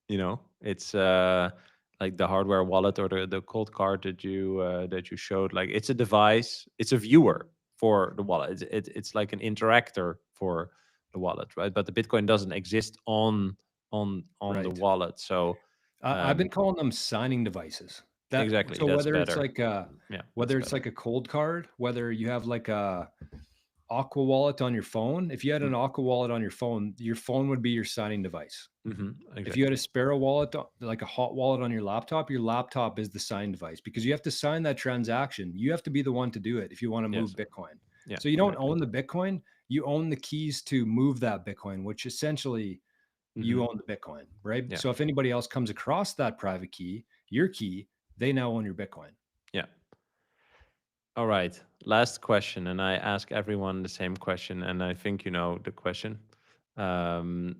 It's like the hardware wallet or the cold card that you showed. Like it's a device. It's a viewer for the wallet. It's like an interactor for the wallet, right? But the Bitcoin doesn't exist on the Right. wallet. So I've been Um, calling them signing devices. That exactly, so that's whether it's better. like Yeah, that's whether it's better. like a cold card, whether you have like a Aqua Wallet on your phone. If you had an Aqua Wallet on your phone would be your signing device. Mm-hmm, If you had a exactly. Sparrow wallet, like a hot wallet on your laptop is the sign device because you have to sign that transaction. You have to be the one to do it if you want to move Yes. Bitcoin. Yeah, So you don't exactly. own the Bitcoin, you own the keys to move that Bitcoin, which essentially Mm-hmm. you own the Bitcoin, right? Yeah. So if anybody else comes across that private key, your key, they now own your Bitcoin. Yeah. All right. Last question, and I ask everyone the same question, and I think you know the question. Um,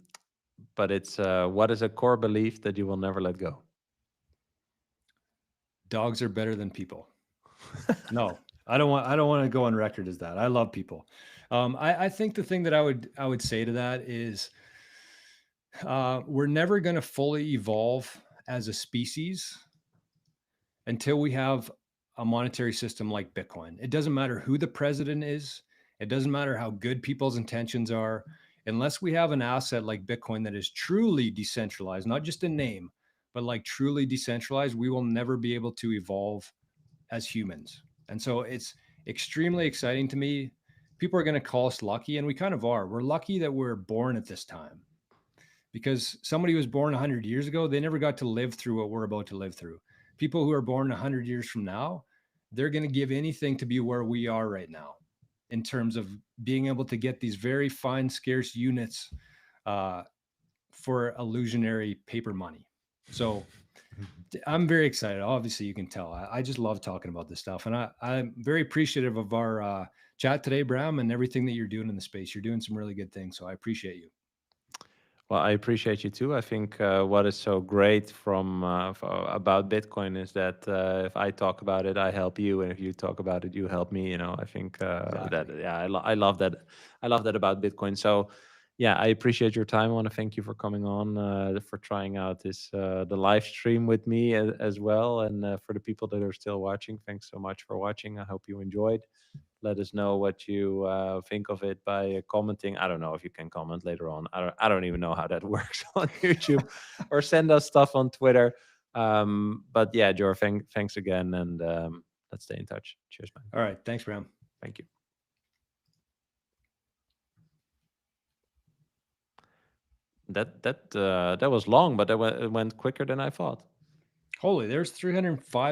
but it's what is a core belief that you will never let go? Dogs are better than people. No, I don't want to go on record as that. I love people. I think the thing that I would say to that is we're never going to fully evolve as a species until we have a monetary system like Bitcoin. It doesn't matter who the president is, it doesn't matter how good people's intentions are, unless we have an asset like Bitcoin that is truly decentralized, not just a name, but like truly decentralized, we will never be able to evolve as humans. And so it's extremely exciting to me. People are going to call us lucky, and we kind of are. We're lucky that we're born at this time because somebody who was born 100 years ago, they never got to live through what we're about to live through. People who are born 100 years from now, they're going to give anything to be where we are right now in terms of being able to get these very fine, scarce units uh, for illusionary paper money. So I'm very excited. Obviously, you can tell. I just love talking about this stuff. And I'm very appreciative of our chat today, Bram, and everything that you're doing in the space. You're doing some really good things. So I appreciate you. Well, I appreciate you too. I think what is so great about Bitcoin is that if I talk about it, I help you, and if you talk about it, you help me. You know, I think that Exactly. yeah, I love that. I love that about Bitcoin. So yeah, I appreciate your time. I want to thank you for coming on, for trying out this the live stream with me as well, and for the people that are still watching, thanks so much for watching. I hope you enjoyed. Let us know what you think of it by commenting. I don't know if you can comment later on. I don't even know how that works on YouTube, or send us stuff on Twitter. But yeah, Jor, thanks again, and let's stay in touch. Cheers, man. All right. Thanks, Bram. Thank you. That was long, but it went quicker than I thought. Holy, there's 305